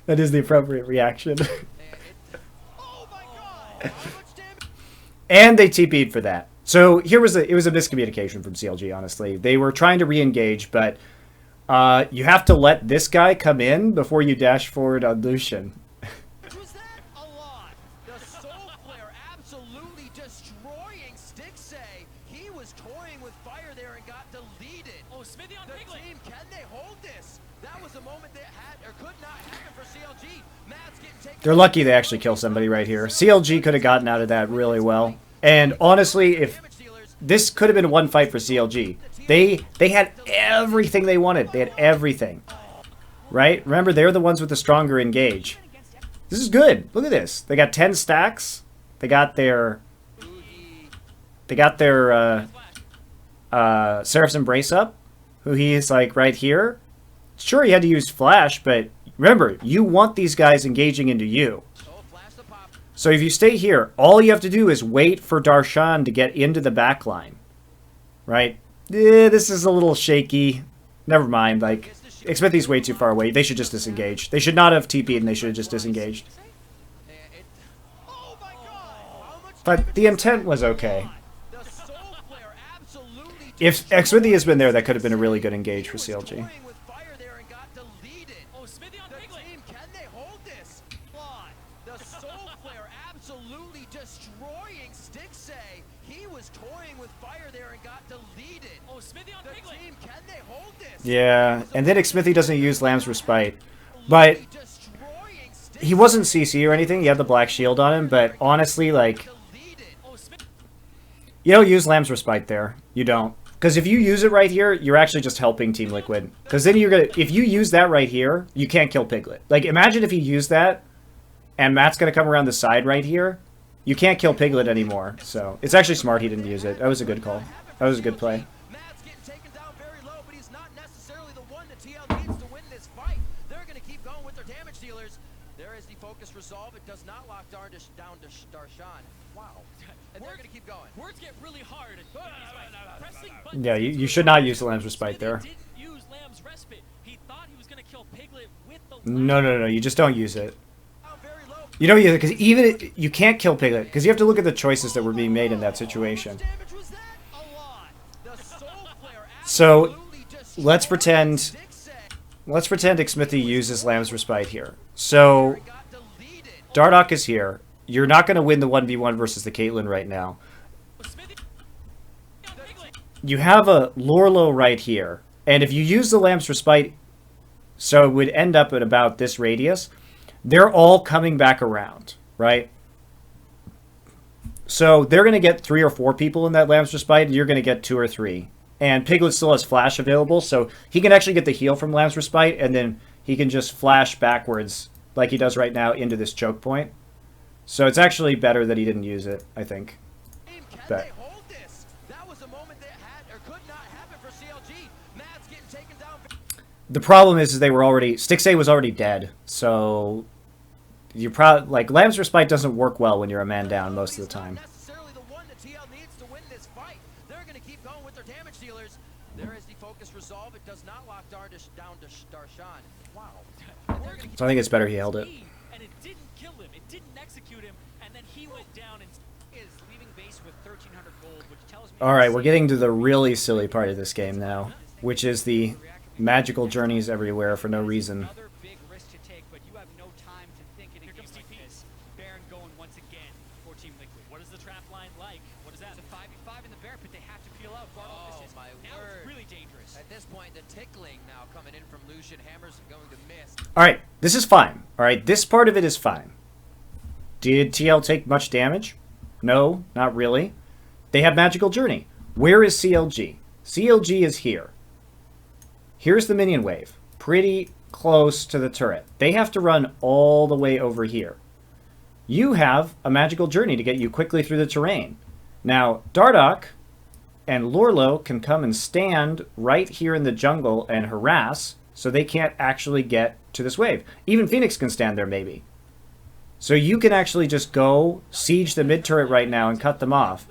That is the appropriate reaction. Oh my god! How much damage? And they TP'd for that. So it was a miscommunication from CLG, honestly. They were trying to re-engage, but you have to let this guy come in before you dash forward on Lucian. Was that a lot? The Soul Flare absolutely destroying Stixay. He was toying with fire there and got deleted. Oh, Smithy on The Piglet. team, can they hold this? That was a moment that had or could not happen for CLG. Matt's getting taken. They're lucky they actually kill somebody right here. CLG could have gotten out of that really well. And honestly, if Damage dealers. this could have been one fight for CLG. They had everything they wanted. They had everything. Right? Remember, they're the ones with the stronger engage. This is good. Look at this. They got 10 stacks. They got their Seraph's Embrace up. Who he is like right here. Sure, he had to use Flash, but remember, you want these guys engaging into you. Oh, flash the pop. So if you stay here, all you have to do is wait for Darshan to get into the back line. Right? This is a little shaky. Never mind. Like, Xmithy's way too far away. They should just disengage. They should not have TP'd and they should have just disengaged. Oh my god! How much But the intent was okay. the Soul Flare absolutely If Xmithy has been there, that could have been a really good engage for was CLG. toying with fire there and got deleted. Oh, Smithy on The Piglet. team, can they hold this? The Soul Flare absolutely destroying Stixay. He was toying with fire there and got deleted. Oh, Smithy on The Piglet. team, can they hold this? Yeah, and then Xmithy doesn't use Lamb's Respite. But Destroying he wasn't CC or anything. He had the black shield on him. But honestly, like, deleted. Oh, Smith. you don't use Lamb's Respite there. You don't. Because if you use it right here, you're actually just helping Team Liquid. Because then you're gonna, if you use that right here, you can't kill Piglet. Like, imagine if you use that, and Matt's gonna come around the side right here. You can't kill Piglet anymore. So it's actually smart he didn't use it. That was a good call. That was a good play. Matt's getting taken down very low, but he's not necessarily the one that TL needs to win this fight. They're going to keep going with their damage dealers. There is the focus resolve. It does not lock down to Darshan. Wow. And they're going to keep going. Words get really hard. Pressing buttons Yeah, you should not use the Lamb's Respite there. Smithy didn't use Lamb's Respite. He thought he was going to kill Piglet with the No. You just don't use it. Down very low. You don't use it because even you can't kill Piglet because you have to look at the choices that were being made in that situation. Damage was that? A lot. The Soul Flare So absolutely destroyed let's pretend Stixay. Xmithy uses Lamb's Respite here. So Got deleted. Dardoch is here. You're not going to win the 1v1 versus the Caitlyn right now. Smithy on Piglet. You have a Lorlo right here. And if you use the Lamb's Respite, so it would end up at about this radius, they're all coming back around, right? So they're going to get 3 or 4 people in that Lamb's Respite, and you're going to get 2 or 3. And Piglet still has Flash available, so he can actually get the heal from Lamb's Respite, and then he can just flash backwards like he does right now into this choke point. So it's actually better that he didn't use it, I think. Can But they hold this? That was a moment that had or could not happen for CLG. Matt's getting taken down. the problem is they were already... Stixay was already dead, so... You probably... Like, Lamb's Respite doesn't work well when you're a man down most of the time. Not necessarily the one that TL needs to win this fight. They're going to keep going with their damage dealers. There is the focus resolve. It does not lock down to Darshan. Wow. So I think it's better he held it. And it didn't kill him. It didn't execute him. And then he went down and Is leaving base with 1,300 gold, which tells me. Alright, we're getting to the really silly part of this game now, which is the magical journeys everywhere for no reason. Another big risk to take, but you have no time to think in a game like this. Baron going once again for Team Liquid. what is the trap line like? What is that? It's a 5v5 in the Baron, but they have to peel out. Oh, This is my now word. it's really dangerous. At this point, the tickling now coming in from Lucian. Hammer's going to miss. Alright, this is fine. Alright, this part of it is fine. Did TL take much damage? No, not really. They have Magical Journey. Where is CLG? CLG is here. Here's the minion wave. Pretty close to the turret. They have to run all the way over here. You have a Magical Journey to get you quickly through the terrain. Now, Dardoch and Lorlo can come and stand right here in the jungle and harass, so they can't actually get to this wave. Even Phoenix can stand there, maybe. So you can actually just go siege the mid turret right now and cut them off.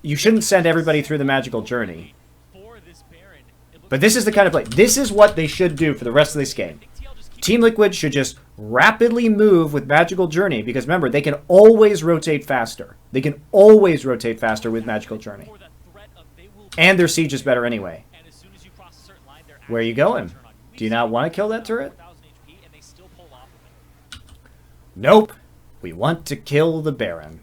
You shouldn't send everybody through the Magical Journey. For this Baron, it looks But this is the kind of play. This is what they should do for the rest of this game. like TL just keeps Team Liquid should just rapidly move with Magical Journey, because remember, they can always rotate faster. They can always rotate faster with Magical Journey. for the threat of they will And their siege is better anyway. and as soon as you cross a certain line, they're Where are you actually going? gonna turn on you. Do you not want to kill that turret? 4,000 HP and they still pull off of it. Nope. We want to kill the Baron.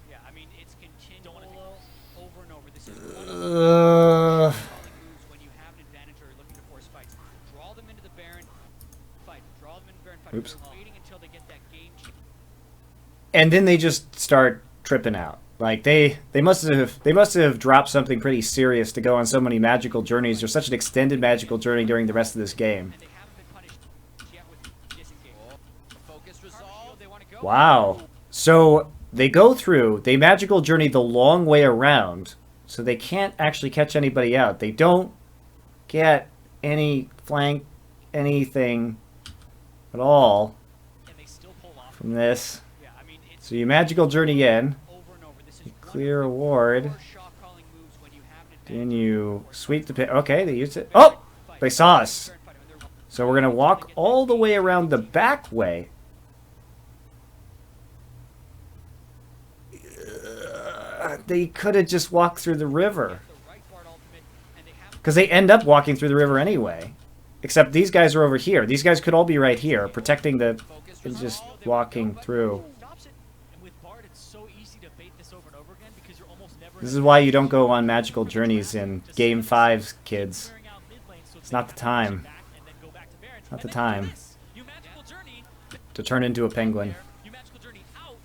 Yeah, I mean, it's continual wanna think. over and over. This is one of the calling moves when you have an advantage or you're looking to force fights. Draw them into the Baron fight. Draw them into the Baron fight. Oops. They're waiting until they get that game change. And then they just start tripping out. Like they must have dropped something pretty serious to go on so many magical journeys or such an extended magical journey during the rest of this game. And they haven't been punished yet with disengage. Focus Shield, resolve. they want to go. Wow. So they go through, they magical journey the long way around, so they can't actually catch anybody out. They don't get any flank, anything at all And they still pull off. from this. Yeah, I mean, it's So you magical journey in, over and over. This is you one clear a of the ward, core shot calling moves when you have an advantage. then you sweep the pit. Okay, they used it. Oh! They saw us. So we're going to walk all the way around the back way. They could have just walked through the river. Because they end up walking through the river anyway. Except these guys are over here. These guys could all be right here, protecting the... and just walking through. Stops it. And with Bard, it's so easy to bait this over and over again because you're almost never This is why you don't go on magical journeys in Game 5, kids. clearing out mid lane so It's they not the have to push it time. back and then go back to Baron. Not the And then you do time. this. You magical journey To turn into a penguin. you magical journey out.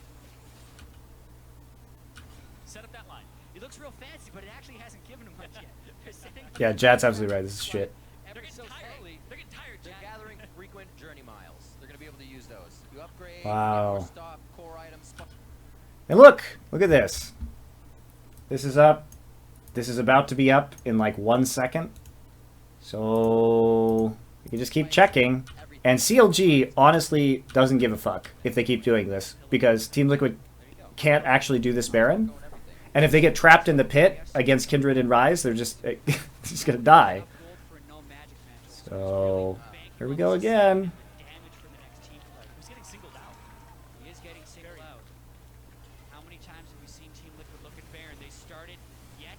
Set up that line. It looks real fancy, but it actually hasn't given them much yet. They're sitting Yeah, Jad's absolutely right. This is shit. They're Ever getting so tired. slowly, They're getting tired, they're Jack. gathering frequent journey miles. They're going to be able to use those. You upgrade, Wow. you get more stop, core items. And look at this. This is up. This is about to be up in like 1 second. So you can just keep checking. And CLG honestly doesn't give a fuck if they keep doing this, because Team Liquid can't actually do this Baron. And if they get trapped in the pit against Kindred and Rise, they're just just gonna die. gold for no magic matches. So here we go again. Damage for the next team player. Who's getting singled out? He is getting singled out. How many times have we seen Team Liquid look at Baron? They started yet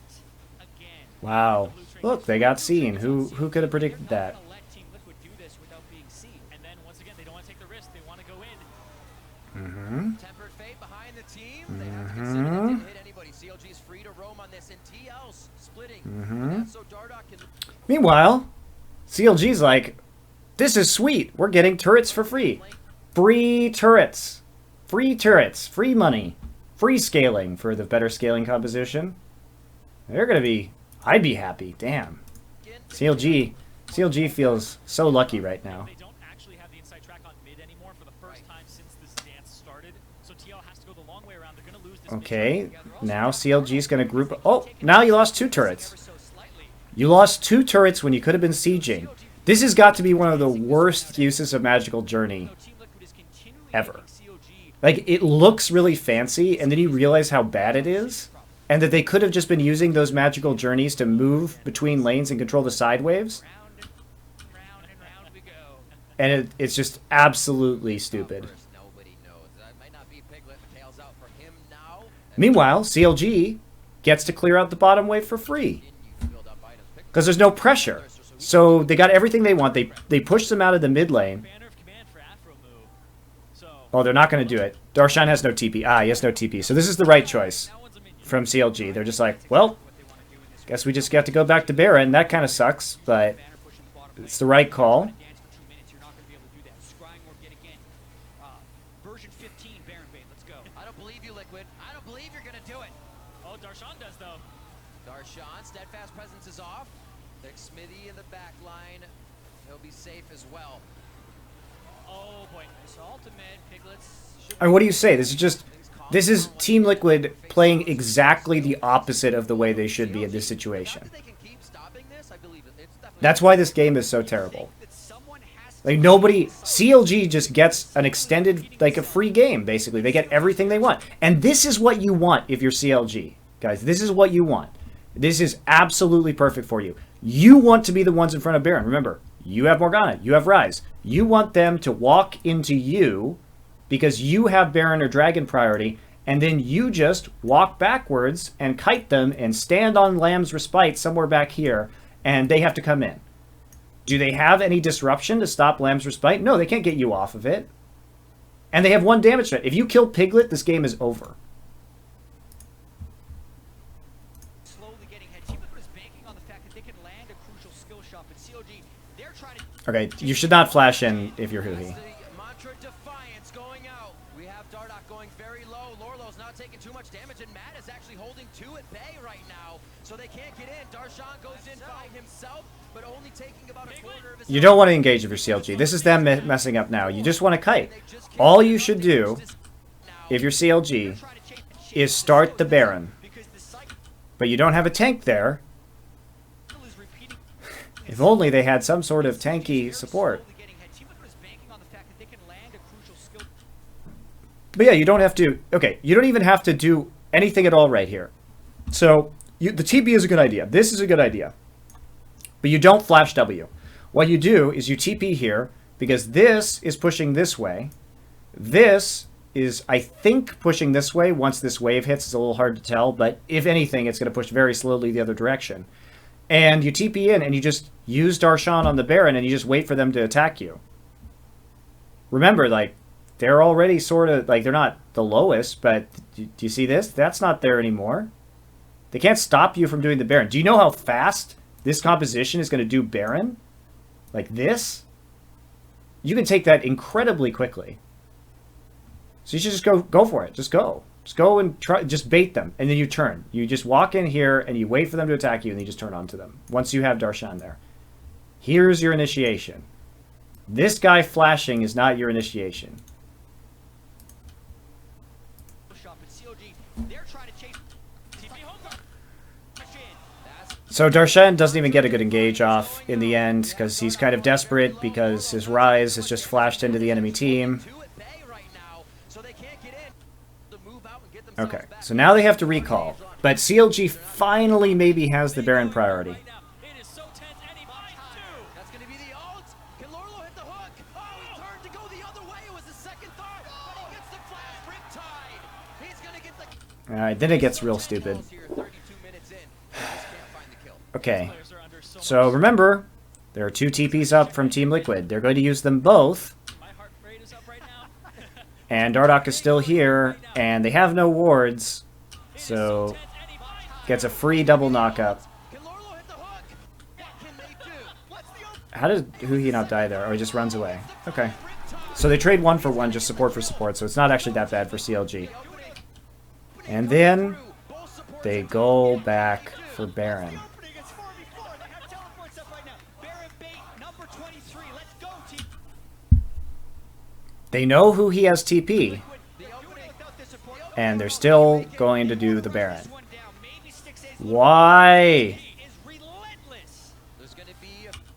again. Wow. Look, they got seen. Who could have predicted They're that? not gonna let Team Liquid do this without being seen. And then once again, they don't want to take the risk. They want to go in. Mm-hmm. Tempered fate behind the team. They have to consider that didn't hit anybody. CLG's free to roam on this, and TL's splitting. And that's so Dardoch can. Meanwhile, CLG's like, this is sweet. We're getting turrets for free. Free turrets. Free turrets. Free money. Free scaling for the better scaling composition. They're going to be... I'd be happy. Damn. CLG feels so lucky right now. They don't actually have the inside track on mid anymore for the first time since this dance started. So TL has to go the long way around. They're going to lose this. Okay, now CLG's going to group... Oh, now you lost 2 turrets. You lost 2 turrets when you could have been sieging. This has got to be one of the worst uses of Magical Journey ever. Like, it looks really fancy, and then you realize how bad it is, and that they could have just been using those Magical Journeys to move between lanes and control the side waves. And it's just absolutely stupid. Meanwhile, CLG gets to clear out the bottom wave for free. Because there's no pressure. So they got everything they want. They pushed them out of the mid lane. Oh, they're not going to do it. Darshan has no TP. Ah, he has no TP. So this is the right choice from CLG. They're just like, well, guess we just got to go back to Baron. That kind of sucks, but it's the right call. Version 15 Baron Bait, let's go. I don't believe you, Liquid. I don't believe you're gonna do it. Oh, Darshan does, though. Darshan, steadfast presence is off. There's Smithy in the back line. He'll be safe as well. Oh, boy. This ultimate, Piglets. I mean, what do you say? This is Team Liquid playing exactly the opposite of the way they should be in this situation. That's why this game is so terrible. Like, nobody... CLG just gets an extended, like, a free game, basically. They get everything they want. And this is what you want if you're CLG. Guys, this is what you want. This is absolutely perfect for you. You want to be the ones in front of Baron. Remember, you have Morgana. You have Ryze. You want them to walk into you because you have Baron or Dragon priority, and then you just walk backwards and kite them and stand on Lamb's Respite somewhere back here, and they have to come in. Do they have any disruption to stop Lamb's Respite? No, they can't get you off of it. And they have 1 damage threat. If you kill Piglet, this game is over. Slowly getting ahead. Team Liquid is banking on the fact that they can land a crucial skill shot, but CLG, they're trying to... Okay, you should not flash in if you're Huhi. Mantra Defiance going out. We have Dardoch going very low. Lorlo's not taking too much damage, and Matt is actually holding 2 at bay right now, so they can't get in. Darshan goes in by himself, but only taking about a quarter of his... You don't want to engage if you're CLG. This is them messing up now. You just want to kite. All you should do, if you're CLG, is start the Baron. But you don't have a tank there. If only they had some sort of tanky support. But yeah, you don't have to... Okay, you don't even have to do anything at all right here. So, the TP is a good idea. This is a good idea. But you don't flash W. What you do is you TP here, because this is pushing this way. This is, I think, pushing this way. Once this wave hits, it's a little hard to tell, but if anything, it's going to push very slowly the other direction. And you TP in, and you just use Darshan on the Baron, and you just wait for them to attack you. Remember, like, they're already sort of, like, they're not the lowest, but do you see this? That's not there anymore. They can't stop you from doing the Baron. Do you know how fast this composition is going to do Baron? Like this? You can take that incredibly quickly. So you should just go for it. Just go. Just go and try, just bait them, and then you turn. You just walk in here, and you wait for them to attack you, and you just turn onto them, once you have Darshan there. Here's your initiation. This guy flashing is not your initiation. So Darshan doesn't even get a good engage off in the end, because he's kind of desperate, because his Ryze has just flashed into the enemy team. Okay, so now they have to recall. But CLG finally maybe has the Baron priority. Alright, then it gets real stupid. Okay, so remember, there are 2 TPs up from Team Liquid. They're going to use them both. And Dardoch is still here, and they have no wards, so gets a free double knockup. How did Huhi not die there? Or he just runs away? Okay. So they trade 1 for 1, just support for support, so it's not actually that bad for CLG. And then they go back for Baron. They know who he has TP, and they're still going to do the Baron. Why?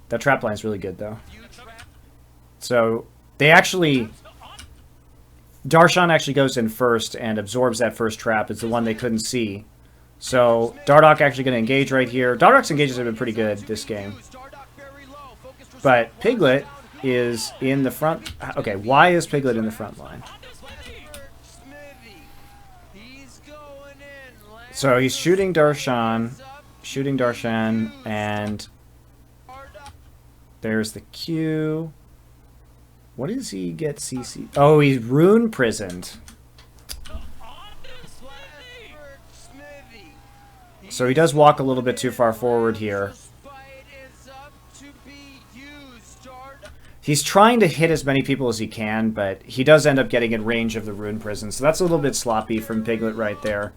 That trap line is really good, though. So, they actually... Darshan actually goes in first and absorbs that first trap. It's the one they couldn't see. So, Dardoch actually going to engage right here. Dardoch's engages have been pretty good this game. But Piglet is in the front... Okay, why is Piglet in the front line? So, he's shooting Darshan, and... There's the Q. What does he get CC? Oh, he's rune prisoned. So he does walk a little bit too far forward here. He's trying to hit as many people as he can, but he does end up getting in range of the rune prison. So that's a little bit sloppy from Piglet right there.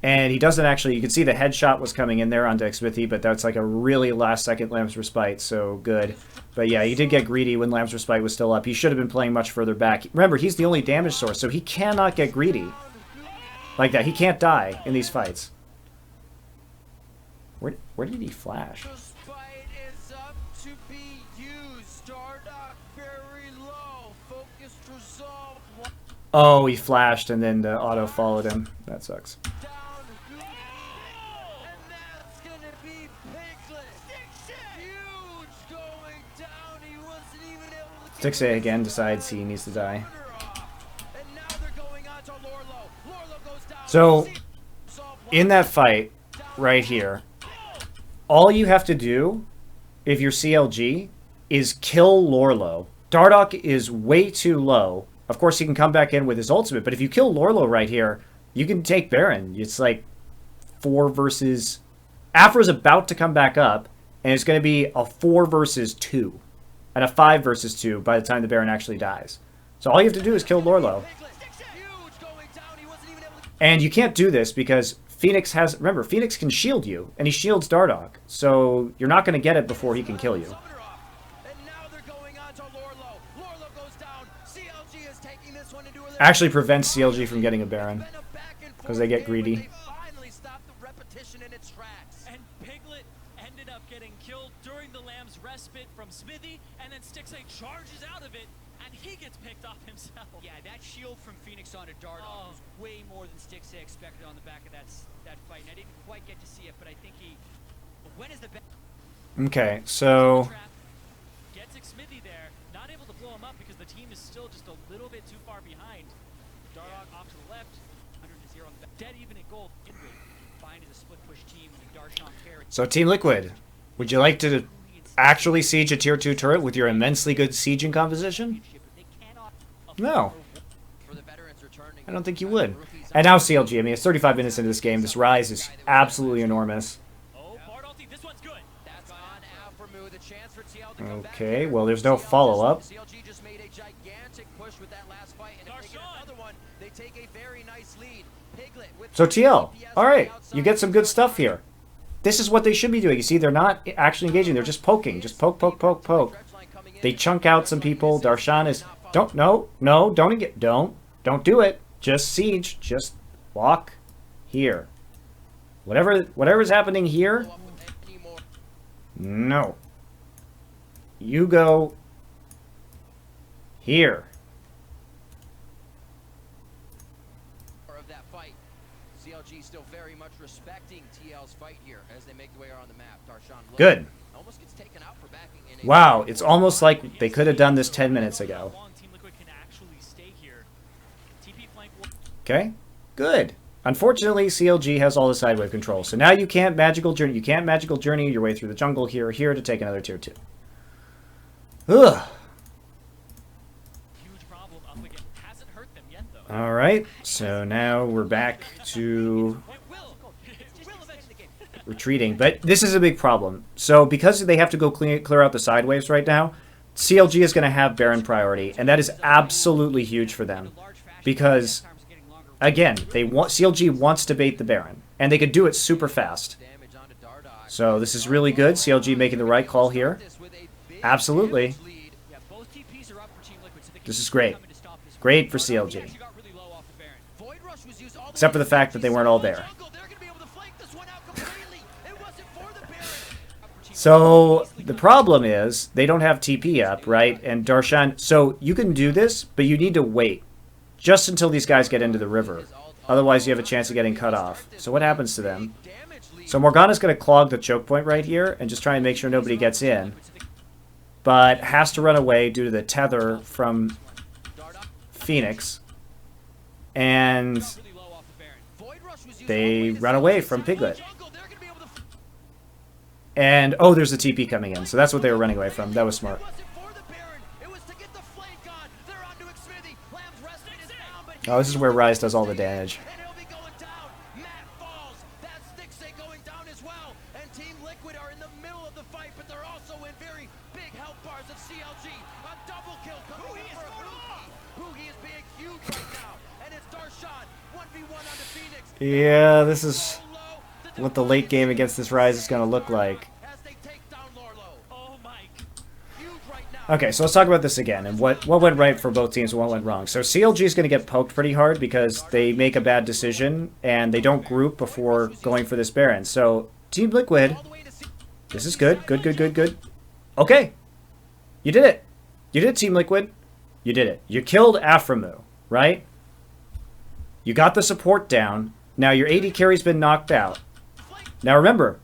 And he doesn't actually... You can see the headshot was coming in there onto Smithy, but that's like a really last-second Lamb's Respite, so good. But yeah, he did get greedy when Lamb's Respite was still up. He should have been playing much further back. Remember, he's the only damage source, so he cannot get greedy like that. He can't die in these fights. Where did he flash? Oh, he flashed and then the auto followed him. That sucks. Stixay again decides he needs to die. So, in that fight, right here, all you have to do, if you're CLG, is kill Lorlo. Dardoch is way too low. Of course, he can come back in with his ultimate, but if you kill Lorlo right here, you can take Baron. It's like 4 versus... Afra's about to come back up, and it's going to be a 4 versus 2. And a 5 versus 2 by the time the Baron actually dies. So all you have to do is kill Lorlo. And you can't do this because Phoenix has... Remember, Phoenix can shield you, and he shields Dardoch. So you're not going to get it before he can kill you. Actually prevents CLG from getting a Baron. Because they get greedy. And Piglet ended up getting killed during the Lamb's respite from Smithy, and then Stixay charges out of it, and he gets picked off himself. Yeah, that shield from Phoenix onto Dardoch was way more than Stixay expected on the back of that fight. And I didn't quite get to see it, but I think he... When is the... Okay, so... Gets Smithy there, not able to blow him up because the team is still just a little bit too far behind. Dardoch off to the left, 100-0 on the back. Dead even at gold. Fine as a split push team and Darshan Fair. So Team Liquid, would you like to actually siege a tier 2 turret with your immensely good sieging composition? No. I don't think you would. And now CLG, I mean, it's 35 minutes into this game. This rise is absolutely enormous. Okay, well, there's no follow-up. So TL, alright, you get some good stuff here. This is what they should be doing. You see, they're not actually engaging. They're just poking. Just poke, poke, poke, poke. They chunk out some people. Darshan is... Don't do it. Just siege. Just walk here. Whatever's happening here... No. You go... here. Of that fight. CLG still very much respecting TL's fight here as they make their way around the map. Darshan Good. almost gets taken out for backing in a... Wow, it's almost like they could have done this 10 minutes ago. Okay, good. Unfortunately, CLG has all the side wave control, so now you can't magical journey your way through the jungle here to take another tier 2. Ugh. Alright, so now we're back to retreating, but this is a big problem. So because they have to go clear out the side waves right now, CLG is going to have Baron priority, and that is absolutely huge for them. Because, again, CLG wants to bait the Baron, and they could do it super fast. So this is really good. CLG making the right call here. Absolutely. This is great. Great for CLG. Actually got really low off the Baron. Void Rush was used all the Except way for the to fact that they weren't all there. jungle. They're gonna be able to flank this one out completely. It wasn't for the Baron. So the problem is they don't have TP up, right? And Darshan, so you can do this, but you need to wait just until these guys get into the river. Otherwise, you have a chance of getting cut off. So what happens to them? So Morgana's going to clog the choke point right here and just try and make sure nobody gets in. But has to run away due to the tether from Phoenix. And Really low off the Baron. Void Rush was used all the they way to run away from Piglet. jungle. They're gonna be able to And, oh, there's a TP coming in. So that's what they were running away from. That was smart. It wasn't for the Baron. It was to get the flank on. They're on to Xfinity. Lamb's respite is down, but Oh, this is where Ryze does all the damage. and he'll be going down. Matt falls. That's Stixay going down as well. And Team Liquid are in the middle of the fight, but they're also in very big health bars of CLG. A double kill coming in for Hugi. Hugi is being huge right now. And it's Darshan. 1v1 on the Phoenix. Yeah, this is So low. what the late game against this Ryze is going to look like. As they take down Lorlo. Oh my. Huge right now. Okay, so let's talk about this again and what went right for both teams and what went wrong. So CLG is going to get poked pretty hard because they make a bad decision and they don't group before going for this Baron. So Team Liquid, All the way to C- this is good. Good. Okay. You did it. You did it, Team Liquid. You did it. You killed Aframu, right? You got the support down. Now your AD carry's been knocked out. Now remember,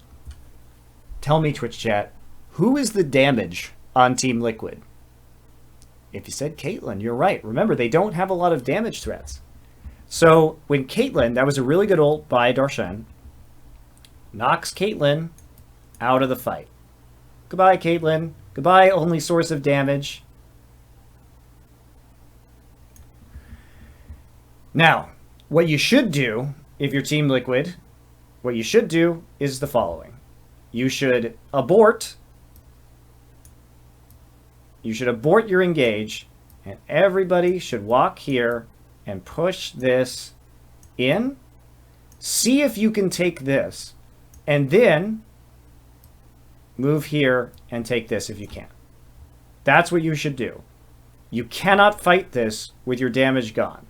tell me, Twitch chat, who is the damage on Team Liquid? If you said Caitlyn, you're right. Remember, they don't have a lot of damage threats. So when Caitlyn, that was a really good ult by Darshan, knocks Caitlyn out of the fight. Goodbye, Caitlyn. Goodbye, only source of damage. Now, what you should do, if you're Team Liquid, what you should do is the following. You should abort. You should abort your engage, and everybody should walk here and push this in. See if you can take this, and then move here and take this if you can. That's what you should do. You cannot fight this with your damage gone.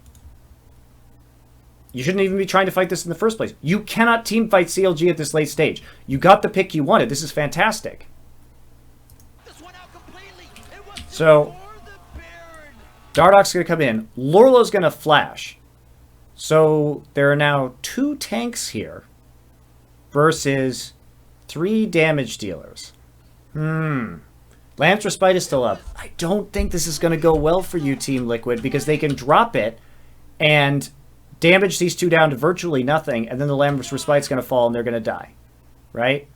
You shouldn't even be trying to fight this in the first place. You cannot team fight CLG at this late stage. You got the pick you wanted. This is fantastic. This one out completely. It was So, for the Baron. Dardoch's going to come in. Lorlo's going to flash. So there are now 2 tanks here versus 3 damage dealers. Lance Respite is still up. I don't think this is going to go well for you, Team Liquid, because they can drop it and damage these 2 down to virtually nothing, and then the Lamb's Respite's going to fall and they're going to die. Right?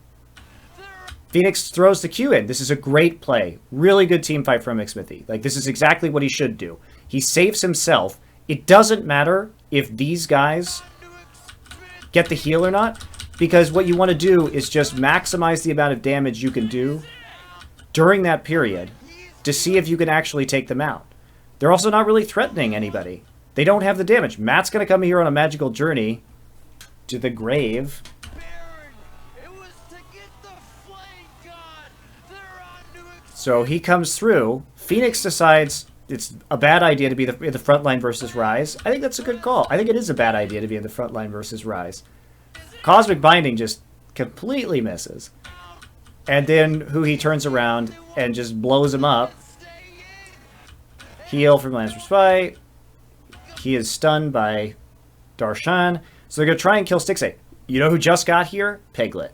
Phoenix throws the Q in. This is a great play. Really good team fight from McSmithy. Like, this is exactly what he should do. He saves himself. It doesn't matter if these guys get the heal or not, because what you want to do is just maximize the amount of damage you can do during that period to see if you can actually take them out. They're also not really threatening anybody. They don't have the damage. Matt's going to come here on a magical journey to the grave. Baron. It was to get the flank on. They're on to So he comes through. Phoenix decides it's a bad idea to be in the front line versus Ryze. I think that's a good call. I think it is a bad idea to be in the front line versus Ryze. Cosmic Binding just completely misses. And then he turns around and just blows him up. Heal from Lance Respite. He is stunned by Darshan. So they're going to try and kill Stixay. You know who just got here? Piglet.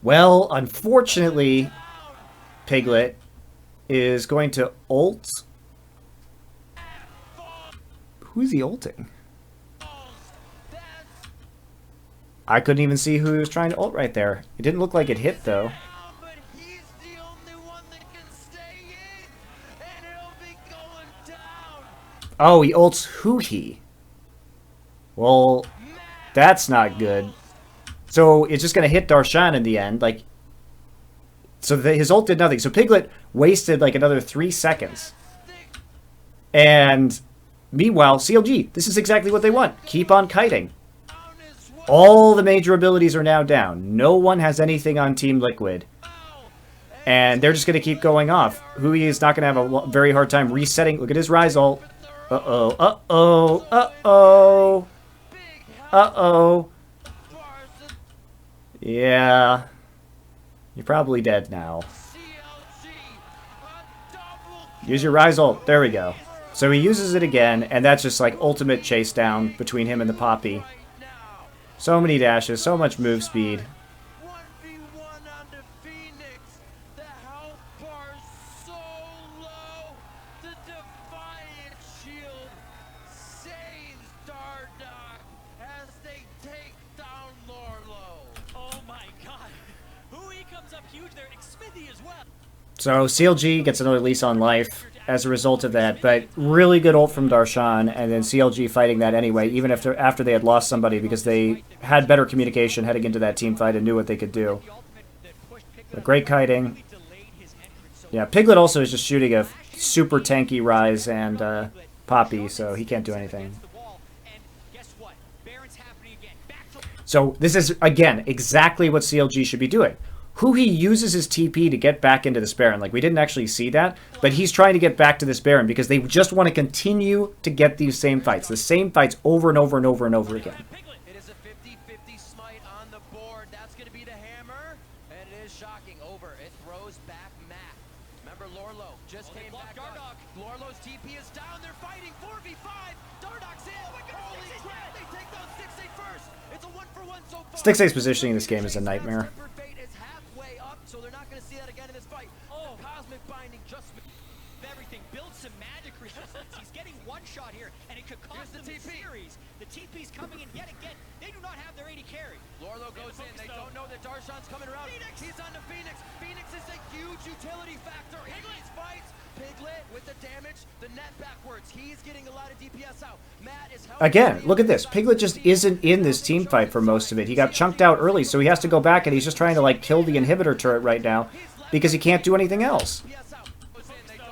Well, unfortunately, Piglet is going to ult. Who is he ulting? I couldn't even see who he was trying to ult right there. It didn't look like it hit, though. but he's the only one that can stay in, and it'll be going down. Oh, he ults Huhi. Well, that's not good. So it's just going to hit Darshan in the end. Like, so his ult did nothing. So Piglet wasted like another 3 seconds. And meanwhile, CLG, this is exactly what they want. Keep on kiting. All the major abilities are now down. No one has anything on Team Liquid. And they're just going to keep going off. Hui is not going to have a very hard time resetting. Look at his Rise ult. Uh-oh, uh-oh, uh-oh. Uh-oh. Yeah. You're probably dead now. Use your Rise ult. There we go. So he uses it again, and that's just like ultimate chase down between him and the Poppy. So many dashes, so much move speed. 1v1 onto Phoenix. The health bar so low. The Defiant Shield saves Dardoch as they take down Lorlo. Oh my god. Hui comes up huge there. Smithy as well. So CLG gets another lease on life as a result of that, but really good ult from Darshan, and then CLG fighting that anyway, even after they had lost somebody, because they had better communication heading into that team fight and knew what they could do. But great kiting. Yeah, Piglet also is just shooting a super tanky Rise and Poppy, so he can't do anything. So this is, again, exactly what CLG should be doing. Hui uses his TP to get back into this Baron. Like, we didn't actually see that, but he's trying to get back to this Baron because they just want to continue to get these same fights. The same fights over and over and over and over again. It is a 50-50 smite on the board. That's going to be the hammer, and it is shocking. Over. It throws back Matt. Remember, Lorlo just came back up. Lorlo's TP is down. They're fighting 4v5. Dardoch's in. Holy crap. They take down 6-8 first. It's a 1-for-1 so far. Stixxay's positioning in this game is a nightmare. So they're not going to see that again in this fight. Oh, Cosmic Binding just Everything builds some magic resistance. He's getting one shot here, and it could cost them the series. The TP's coming in yet again. They do not have their AD carry. Lorlo goes in. They don't know that Darshan's coming around. Phoenix. He's on to Phoenix. Phoenix is a huge utility factor in these fights. Piglet with the damage, the net backwards. He's getting a lot of DPS out. Matt is Again, look at this. Piglet just isn't in this team fight for most of it. He got chunked out early, so he has to go back, and he's just trying to like kill the inhibitor turret right now because he can't do anything else.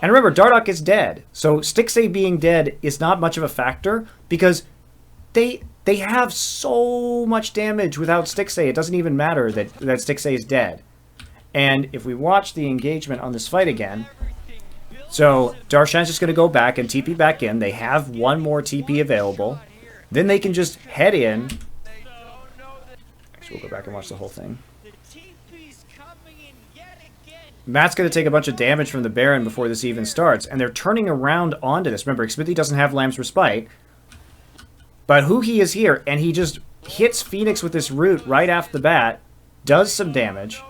And remember, Dardoch is dead, so Stixxay being dead is not much of a factor because they have so much damage without Stixxay. It doesn't even matter that Stixxay is dead. And if we watch the engagement on this fight again, so Darshan's just going to go back and TP back in. They have one more TP available. Then they can just head in. Actually, we'll go back and watch the whole thing. Matt's going to take a bunch of damage from the Baron before this even starts. And they're turning around onto this. Remember, Smithy doesn't have Lamb's Respite. But Hui is here, and he just hits Phoenix with this root right off the bat. Does some damage.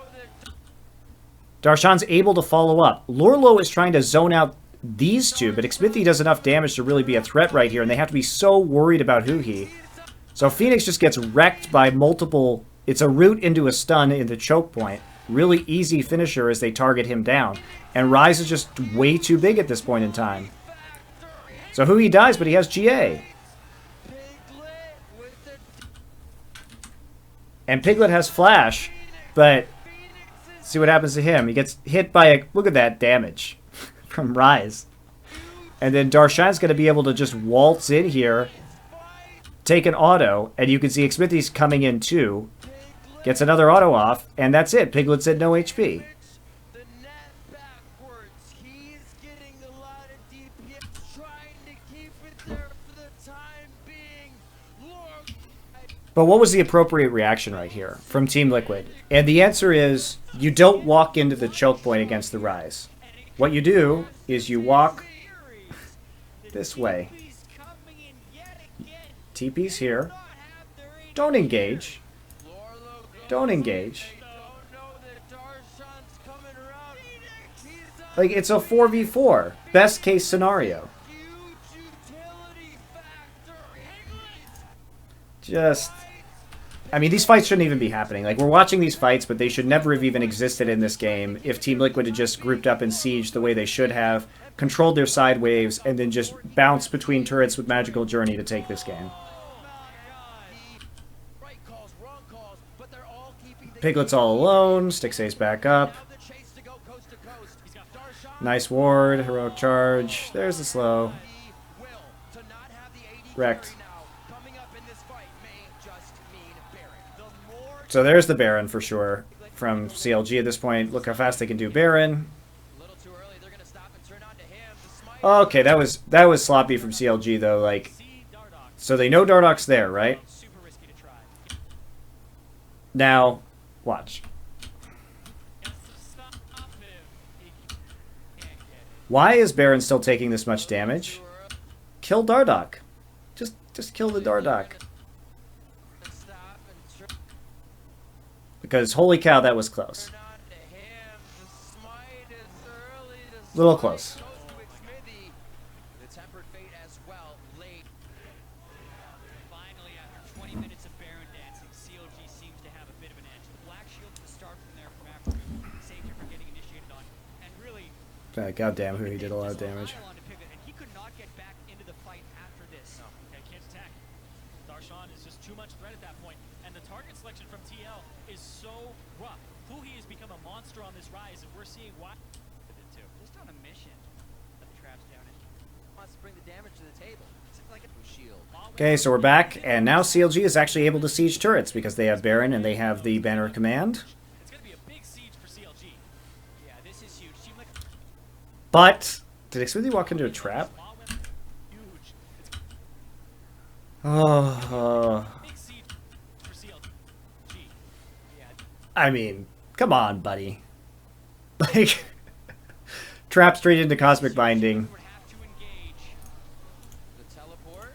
Darshan's able to follow up. Lorlo is trying to zone out these two, but Xmithie does enough damage to really be a threat right here, and they have to be so worried about Hui. So Phoenix just gets wrecked by multiple... It's a root into a stun in the choke point. Really easy finisher as they target him down. And Rise is just way too big at this point in time. So Hui dies, but he has GA. And Piglet has Flash, but... See what happens to him. He gets hit by a... Look at that damage from Rise. And then Darshan's going to be able to just waltz in here, take an auto, and you can see Xmithie's coming in too. Gets another auto off, and that's it. Piglet's at no HP. But what was the appropriate reaction right here from Team Liquid? And the answer is, you don't walk into the choke point against the Rise. What you do is you walk this way. TP's here. Don't engage. Don't engage. Like, it's a 4v4. Best case scenario. Just... I mean, these fights shouldn't even be happening. Like, we're watching these fights, but they should never have even existed in this game if Team Liquid had just grouped up in Siege the way they should have, controlled their side waves, and then just bounced between turrets with Magical Journey to take this game. Piglet's all alone. Stixxay's back up. Nice ward. Heroic charge. There's the slow. Wrecked. So there's the Baron for sure. from CLG at this point. Look how fast they can do Baron. A little too early. They're gonna stop and turn on to him. The smite. Okay, that was sloppy from CLG though. Like, See Dardoch. so they know Dardoch's there, right? Super risky to try. Now, watch. Has to stop him. He can't get it. Why is Baron still taking this much damage? Kill Dardoch. Just kill the Dardoch. Stop and turn Because holy cow, that was close. on to him. The smite is early. The Little smite close. goes to Xmithie. The tempered fate as well. Late. Finally, after 20 minutes of Baron dancing, CLG seems to have a bit of an edge. The Black Shield to the start from there from Africa saved him from getting initiated on. And really, God damn, who he did a lot of just damage. pile on to Piglet, and he could not get back into the fight after this. Okay, can't attack. Darshan is just too much threat at that point, and the target selection from TL is so rough. Huhi has become a monster on this rise, and we're seeing why. Just on a mission. Let the traps down and Wants to bring the damage to the table. It's like a shield. Okay, so we're back, and now CLG is actually able to siege turrets because they have Baron and they have the Banner of Command. It's going to be a big siege for CLG. yeah, this is huge. Seemed like But did Xmithie walk into a trap? Huge. It's Oh, a big siege for CLG. I mean, come on, buddy. Like, trap straight into Cosmic Binding. would have to engage. The teleport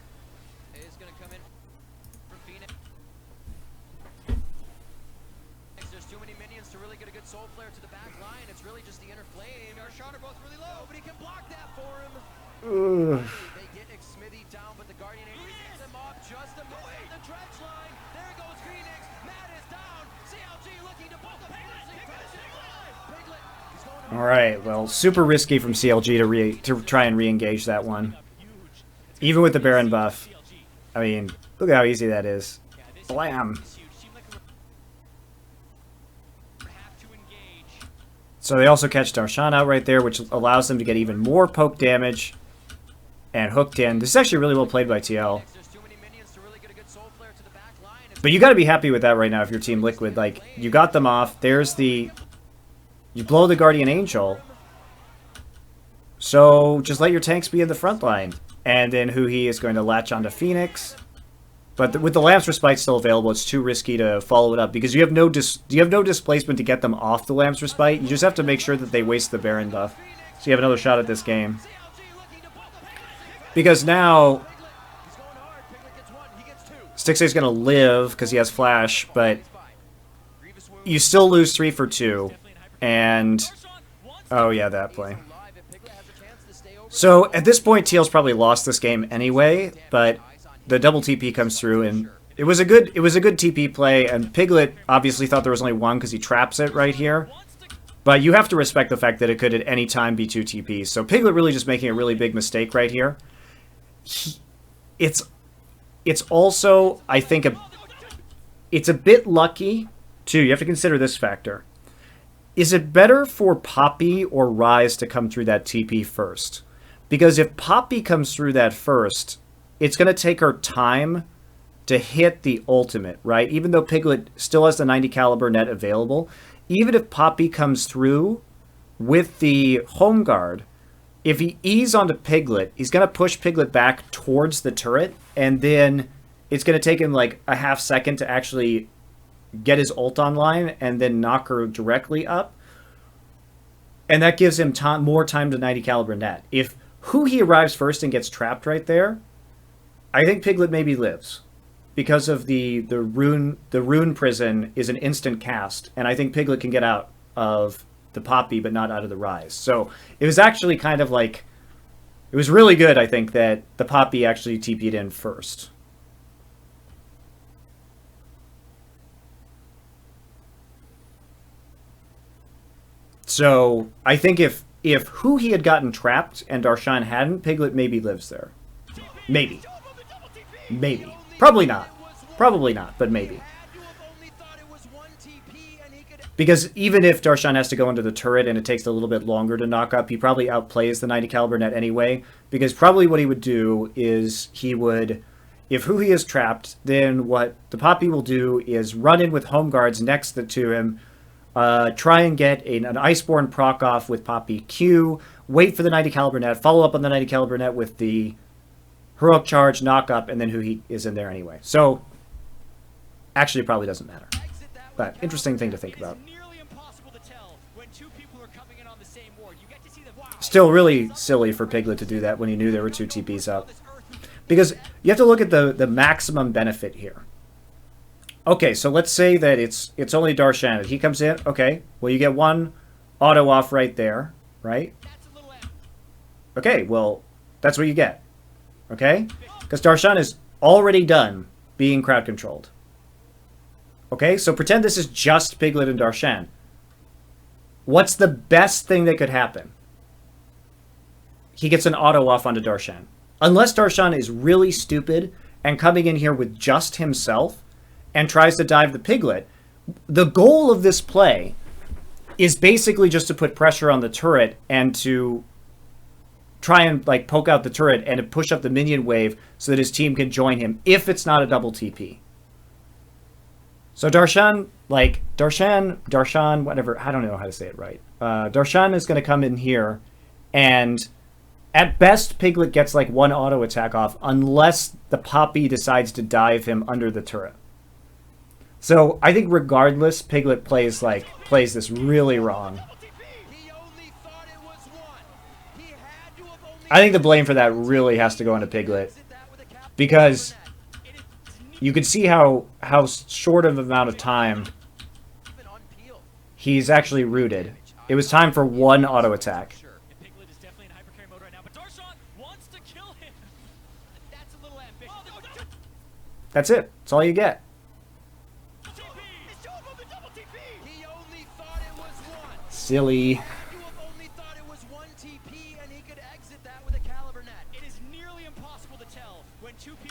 is going to come in for Phoenix. There's too many minions to really get a good soul flare to the back line. It's really just the inner flame. Our shot are both really low, but he can block that for him. They get Xmithie down, but the Guardian Angel gets them up just a bit. The dredge line. There goes Phoenix. Matt is down. CLG looking to pull the Piglet. He's going home. All right, well, super risky from CLG to try and re-engage that one. Huge. It's Even with the Baron buff. CLG. I mean, look at how easy that is. Yeah, this Blam. is huge. Seemed like a have to engage. So they also catch Darshan out right there, which allows them to get even more poke damage and hooked in. This is actually really well played by TL. There's too many minions to really get a good soul flare to the back line. But you got to be happy with that right now if you're Team Liquid. Like, you got them off. There's the... You blow the Guardian Angel. So just let your tanks be in the front line. And then Huhi is going to latch onto Phoenix. But with the Lamb's Respite still available, it's too risky to follow it up. Because you have no displacement to get them off the Lamb's Respite. You just have to make sure that they waste the Baron buff. So you have another shot at this game. Because now... He's going hard. Piglet gets one. He gets two. Stixxay's going to live because he has Flash. But Grievous wound. you still lose 3 for 2. And... Darshan wants Oh yeah, that play. Alive if Piglet has a chance to stay over. So at this point, TL's probably lost this game anyway, but the double TP comes through, and it was a good TP play. And Piglet obviously thought there was only one because he traps it right here. wants to But you have to respect the fact that it could at any time be 2 TPs. So Piglet really just making a really big mistake right here. It's also, I think, it's a bit lucky too. You have to consider this factor. Is it better for Poppy or Ryze to come through that TP first? Because if Poppy comes through that first, it's going to take her time to hit the ultimate, right? Even though Piglet still has the 90 caliber net available, even if Poppy comes through with the home guard, if he E's onto Piglet, he's going to push Piglet back towards the turret, and then it's going to take him like a half second to actually get his ult online and then knock her directly up. And that gives him more time to 90 caliber net. If Huhi arrives first and gets trapped right there, I think Piglet maybe lives. Because of the rune prison is an instant cast, and I think Piglet can get out of the Poppy but not out of the Ryze. So it was actually kind of like, it was really good, I think, that the Poppy actually TP'd in first. So I think if Huhi had gotten trapped and Darshan hadn't, Piglet maybe lives there. Maybe. Maybe. Probably not. Probably not, but maybe. Because even if Darshan has to go into the turret and it takes a little bit longer to knock up, he probably outplays the 90 caliber net anyway. Because probably what he would do is he would, if Huhi is trapped, then what the Poppy will do is run in with home guards next to him, try and get an Iceborne proc off with Poppy Q, wait for the 90 caliber net, follow up on the 90 caliber net with the heroic charge, knock up, and then who he is in there anyway. So, actually, it probably doesn't matter. But interesting thing to think about. Still really silly for Piglet to do that when he knew there were 2 TPs up. Because you have to look at the maximum benefit here. Okay, so let's say that it's only Darshan. He comes in, okay, well you get 1 auto off right there, right? Okay, well, that's what you get. Okay? Because Darshan is already done being crowd controlled. Okay, so pretend this is just Piglet and Darshan. What's the best thing that could happen? He gets an auto off onto Darshan. Unless Darshan is really stupid and coming in here with just himself and tries to dive the Piglet, the goal of this play is basically just to put pressure on the turret and to try and like poke out the turret and to push up the minion wave so that his team can join him if it's not a double TP. So Darshan, whatever, I don't know how to say it right. Darshan is going to come in here, and at best, Piglet gets like 1 auto attack off unless the Poppy decides to dive him under the turret. So I think regardless, Piglet plays this really wrong. I think the blame for that really has to go into Piglet, because you can see how short of amount of time he's actually rooted. It was time for 1 auto attack. That's it. That's all you get. Silly.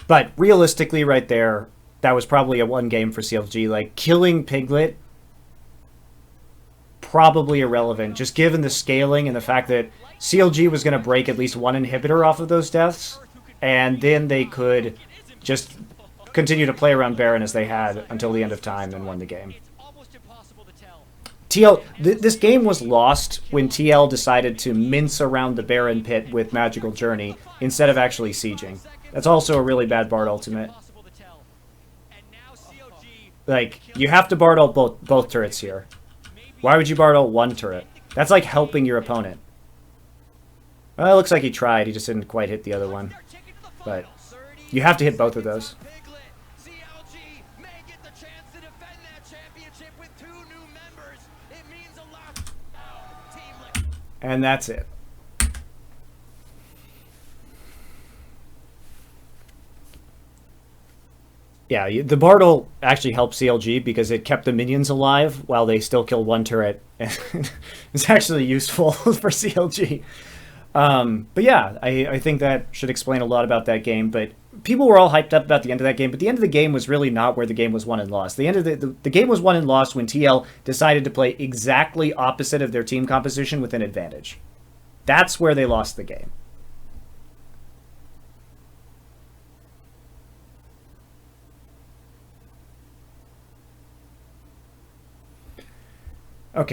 But realistically, right there, that was probably a 1 game for CLG. Like, killing Piglet, probably irrelevant, just given the scaling and the fact that CLG was going to break at least 1 inhibitor off of those deaths, and then they could just continue to play around Baron as they had until the end of time and won the game. This game was lost when TL decided to mince around the Baron pit with Magical Journey instead of actually sieging. That's also a really bad Bard ultimate. Like, you have to Bard ult both turrets here. Why would you Bard ult 1 turret? That's like helping your opponent. Well, it looks like he tried. He just didn't quite hit the other one. But you have to hit both of those. And that's it. Yeah, the Bard ult actually helped CLG because it kept the minions alive while they still killed 1 turret. It's actually useful for CLG. But yeah, I think that should explain a lot about that game. But people were all hyped up about the end of that game, but the end of the game was really not where the game was won and lost. The end of the game was won and lost when TL decided to play exactly opposite of their team composition with an advantage. That's where they lost the game. Okay.